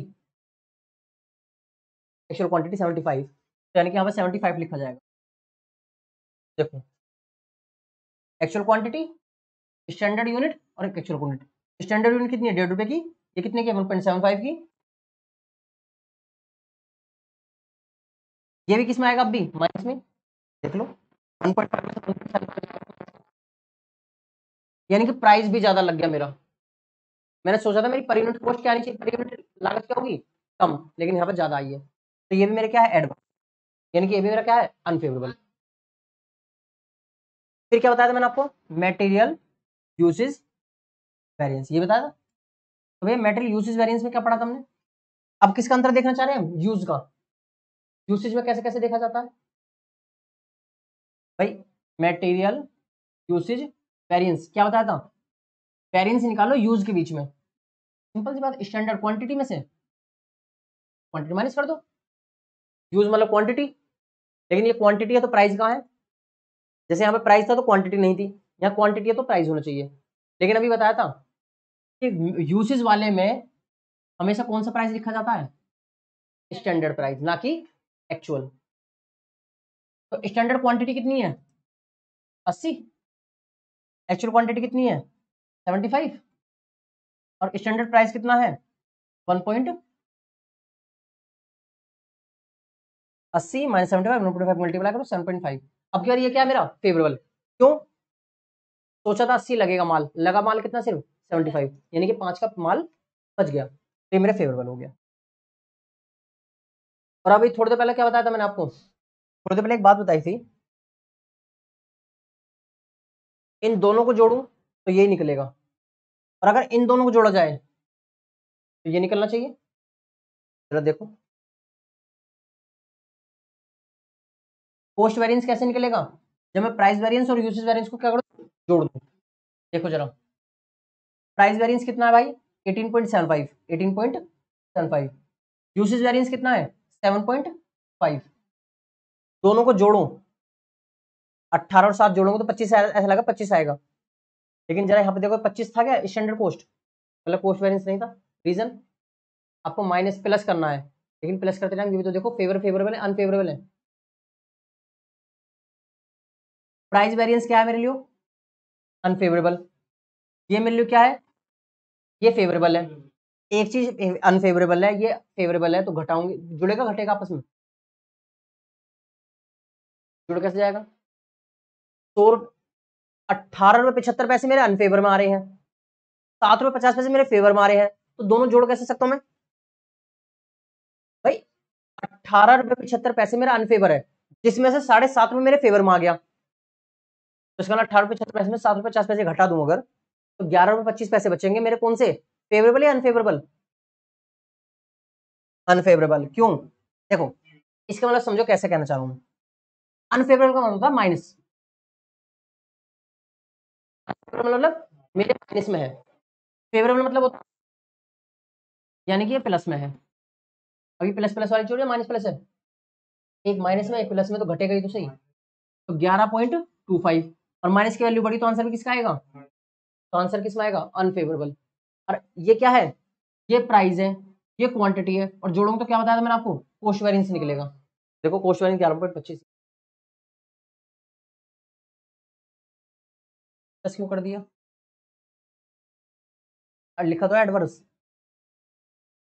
75, तो यानी कि यहाँ पर 75 लिखा जाएगा। देखो एक्चुअल क्वांटिटी, स्टैंडर्ड यूनिट और एक्चुअल क्वांटिटी, स्टैंडर्ड यूनिट कितनी है? 1.5 रुपए की। ये कितने की? 1.75 की। ये भी किस में आएगा? अब भी माइनस में, देख लो 1.5 में से 1.75, यानी कि प्राइस भी ज्यादा लग गया मेरा। मैंने सोचा था मेरी पर यूनिट कॉस्ट क्या आनी चाहिए, पर यूनिट लागत क्या होगी? कम, लेकिन यहाँ पर ज्यादा आई है। तो ये भी मेरा क्या है? एडवांस, यानी कि ये भी मेरा क्या है? अनफेवरेबल। फिर क्या बताया था मैंने आपको? मटेरियल यूसेज वेरिएंस, ये बताया था। तो भैया मटेरियल यूसेज वेरिएंस में क्या पढ़ा था हमने? अब किसका अंतर देखना चाह रहे हैं हम? यूज का। यूसेज में कैसे कैसे देखा जाता है भाई? मटेरियल यूसेज वेरिएंस क्या बताया था? वेरिएंस निकालो यूज के बीच में। सिंपल सी बात, स्टैंडर्ड क्वांटिटी में से क्वांटिटी माइनस कर दो। यूज मतलब क्वांटिटी, लेकिन ये क्वांटिटी है तो प्राइस कहाँ है? जैसे यहाँ पे प्राइस था तो क्वांटिटी नहीं थी, यहाँ क्वांटिटी है तो प्राइस होना चाहिए। लेकिन अभी बताया था कि यूसेज वाले में हमेशा कौन सा प्राइस लिखा जाता है? स्टैंडर्ड प्राइस, ना कि एक्चुअल। तो स्टैंडर्ड क्वांटिटी कितनी है? 80। एक्चुअल क्वांटिटी कितनी है? 75। और स्टैंडर्ड प्राइस कितना है? 1.80 माइनस 75, 1.5 मल्टीप्लाई करो 7.5। अब क्या ये क्या है मेरा? फेवरेबल। क्यों? सोचा था 80 लगेगा माल, लगा माल कितना? सिर्फ 75, यानी कि 5 का माल बच गया, तो ये मेरा फेवरेबल हो गया। और अभी थोड़ी देर पहले क्या बताया था मैंने आपको? थोड़ी देर पहले एक बात बताई थी, इन दोनों को जोड़ूं तो यही निकलेगा, और अगर इन दोनों को जोड़ा जाए तो ये निकलना चाहिए। जरा देखो कॉस्ट वेरिएंस कैसे निकलेगा? जब मैं प्राइस वेरिएंस और यूसेज वेरिएंस को क्या करूं? जोड़ दूं। देखो जरा, प्राइस वेरिएंस कितना है भाई? 18.75, 18.75। यूसेज वेरिएंस कितना है? 7.5। दोनों को जोड़ो, 18 और 7 जोड़ोगे तो 25 ऐसा लगा 25 आएगा, लेकिन जरा यहाँ पे देखो 25 था क्या? स्टैंडर्ड कॉस्ट, मतलब कॉस्ट वेरिएंस नहीं था। रीजन, आपको माइनस प्लस करना है, लेकिन प्लस करते टाइम ये भी तो देखो फेवरेबल है अनफेवरेबल है। प्राइस वेरिएंस क्या है मेरे लिए? अनफेवरेबल। ये मेरे लिए क्या है? ये फेवरेबल है। एक चीज अनफेवरेबल है, ये फेवरेबल है, तो घटाऊंगी, जुड़ेगा घटेगा आपस में? जुड़ कैसे जाएगा? तो 18 रुपये 75 पैसे मेरे अनफेवर में आ रहे हैं, 7 रुपये 50 पैसे मेरे फेवर में आ रहे हैं, तो दोनों जोड़ कैसे सकता हूं मैं भाई? 18 रुपये 75 पैसे मेरा अनफेवर है, जिसमें से 7.5 रुपये मेरे फेवर में आ गया, तो इसका 18 रुपये 75 पैसे में 7 रुपये 50 पैसे घटा दूं अगर, तो 11 रुपये 25 पैसे बचेंगे मेरे कौन से? फेवरेबल या अनफेवरेबल? अनफेवरेबल। क्यों? देखो इसका मतलब समझो कैसे कहना चाह रहा हूं मैं। अनफेवरेबल का मतलब होता है माइनस, मतलब मेरे माइनस में है। फेवरेबल मतलब होता है यानी कि ये प्लस में है। अभी प्लस प्लस वाली जोड़िए, माइनस प्लस है, एक माइनस में एक प्लस में, तो घटेगा ही तो सही। तो 11.25, और माइनस की वैल्यू बढ़ी तो आंसर भी किसका आएगा? तो आंसर किसमें आएगा? अनफेवरेबल। और ये क्या है? ये प्राइस है, ये क्वांटिटी है, और जोड़ोगे तो क्या बताया था मैंने आपको? कॉस्ट वेरिएंस निकलेगा। देखो कॉस्ट वेरिएंस 11.25 प्लस क्यों कर दिया? और लिखा तो एडवर्स,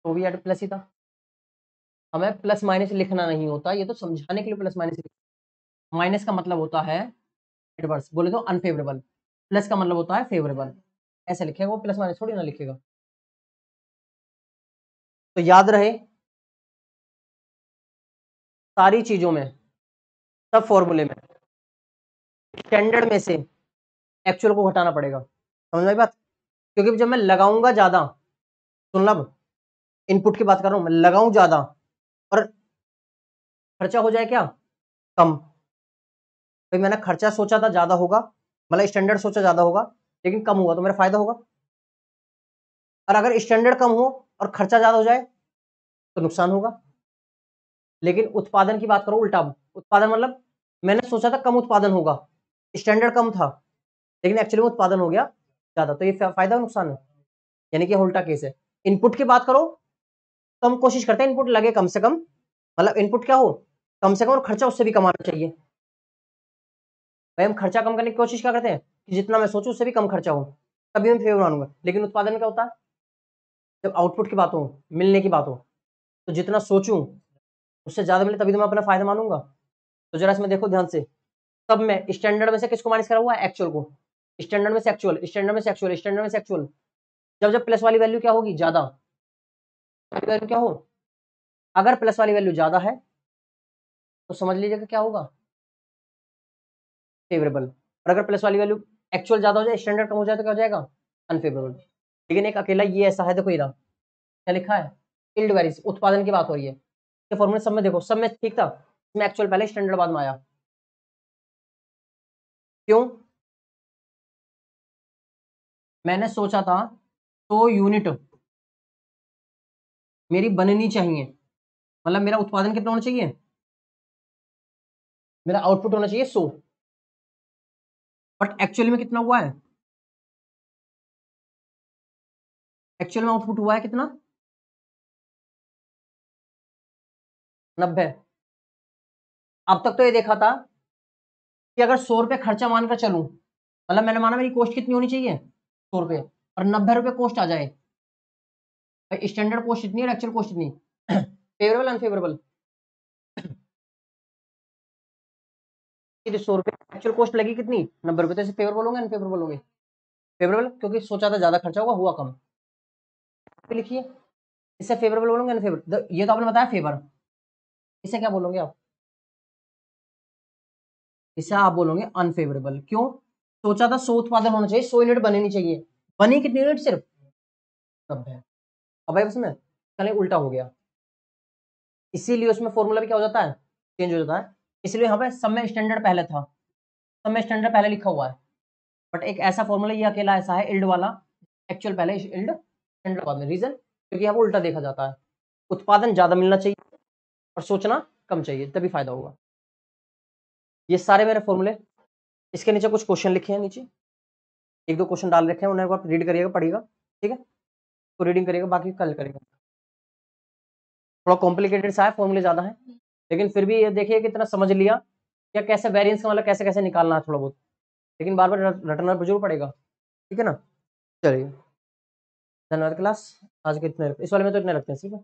तो भी एड प्लस ही था। हमें प्लस माइनस लिखना नहीं होता, ये तो समझाने के लिए प्लस माइनस। माइनस का मतलब होता है एडवर्स, बोले तो अनफेवरेबल, प्लस का मतलब होता है फेवरेबल। ऐसे लिखेगा वो, प्लस माइनस थोड़ी ना लिखेगा। तो याद रहे सारी चीजों में, सब फॉर्मूले में स्टैंडर्ड में से एक्चुअल को घटाना पड़ेगा। समझ में बात? क्योंकि जब मैं लगाऊंगा ज्यादा, सुन लब, इनपुट की बात कर रहा हूं, मैं लगाऊं ज्यादा और खर्चा हो जाए क्या? कम। भाई मैंने खर्चा सोचा था ज्यादा होगा, मतलब स्टैंडर्ड सोचा ज्यादा होगा, लेकिन कम हुआ तो मेरा फायदा होगा। और अगर स्टैंडर्ड कम हो और खर्चा ज्यादा हो जाए तो नुकसान होगा। लेकिन उत्पादन की बात करो उल्टा, उत्पादन मतलब मैंने सोचा था कम उत्पादन होगा, स्टैंडर्ड कम था, लेकिन एक्चुअली में उत्पादन हो गया ज्यादा, तो ये फायदा नुकसान है, यानी कि उल्टा केस है। इनपुट की बात करो तो हम कोशिश करते हैं इनपुट लगे कम से कम, मतलब इनपुट क्या हो कम से कम, और खर्चा उससे भी कमाना चाहिए। भाई हम खर्चा कम करने की कोशिश क्या करते हैं कि जितना मैं सोचूं उससे भी कम खर्चा हो, तभी मैं फेवर मानूंगा। लेकिन उत्पादन में क्या होता है, जब आउटपुट की बात हो, मिलने की बात हो, तो जितना सोचूं उससे ज्यादा मिले तभी तो मैं अपना फायदा मानूंगा। तो जरा इसमें देखो ध्यान से, सब में स्टैंडर्ड में से किसको माइनस करा हुआ है, एक्चुअल को। स्टैंडर्ड में से एक्चुअल, स्टैंडर्ड में से एक्चुअल, स्टैंडर्ड में से एक्चुअल। जब जब प्लस वाली वैल्यू क्या होगी, ज्यादा वैल्यू क्या हो, अगर प्लस वाली वैल्यू ज्यादा है तो समझ लीजिएगा क्या होगा, फेवरेबल। और अगर प्लस वाली वैल्यू एक्चुअल ज्यादा हो जाए, स्टैंडर्ड कम हो जाए तो क्या हो जाएगा, अनफेवरेबल। लेकिन एक अकेला ये ऐसा है, देखो ये क्या लिखा है, यील्ड वेरीज, उत्पादन की बात हो रही है। ये फॉर्मूले सब में देखो, सब में ठीक था, इसमें एक्चुअल पहले स्टैंडर्ड बाद में आया। क्यों, मैंने सोचा था तो यूनिट मेरी बननी चाहिए, मतलब मेरा उत्पादन कितना होना चाहिए, मेरा आउटपुट होना चाहिए 100, बट एक्चुअली में कितना हुआ है, एक्चुअल में आउटपुट हुआ है कितना, 90। अब तक तो ये देखा था कि अगर 100 रुपये खर्चा मानकर चलूं, मतलब मैंने माना मेरी कॉस्ट कितनी होनी चाहिए, 100 रुपये, और 90 रुपये कॉस्ट आ जाए, स्टैंडर्ड कॉस्ट इतनी और एक्चुअल कॉस्ट इतनी, फेवरेबल अनफेवरेबल, 100 रुपये एक्चुअल कॉस्ट लगी कितनी, 90 रुपये, तो इसे फेवरेबल होंगे अनफेवरेबल होंगे, फेवरेबल, क्योंकि सोचा था ज्यादा खर्चा होगा, हुआ कम। लिखिए, इससे फेवरेबल बोलोगे अनफेवरेबल, ये तो आपने बताया फेवर, इसे क्या बोलोगे आप, इसे आप बोलोगे अनफेवरेबल। क्यों, सोचा था 100 उत्पादन होना चाहिए, 100 यूनिट बननी चाहिए, बनी कितनी यूनिट, सिर्फ 90। अब भाई उसमें चले उल्टा हो गया, इसीलिए उसमें फॉर्मूला भी क्या हो जाता है, चेंज हो जाता है। इसलिए यहाँ पे सब में स्टैंडर्ड पहले था, सब में स्टैंडर्ड पहले लिखा हुआ है, बट एक ऐसा फॉर्मूला ये अकेला ऐसा है इल्ड वाला, एक्चुअल पहले इल्ड स्टैंडर्ड बाद में, रीजन क्योंकि यहाँ उल्टा देखा जाता है, उत्पादन ज्यादा मिलना चाहिए और सोचना कम चाहिए, तभी फायदा होगा। ये सारे मेरे फॉर्मूले, इसके नीचे कुछ क्वेश्चन लिखे हैं, नीचे एक दो क्वेश्चन डाल रखे हैं, उन्हें आप रीड करिएगा, पढ़िएगा, ठीक है, तो रीडिंग करिएगा, बाकी कल करेगा। थोड़ा कॉम्प्लिकेटेड सा है, फॉर्मूले ज्यादा है, लेकिन फिर भी ये देखिए कितना समझ लिया, या कैसे वेरिएंस का मतलब कैसे कैसे निकालना है थोड़ा बहुत, लेकिन बार बार रटना जरूर पड़ेगा, ठीक है ना। चलिए, धन्यवाद क्लास, आज के इतने, इस वाले में तो इतने रखते हैं, ठीक है।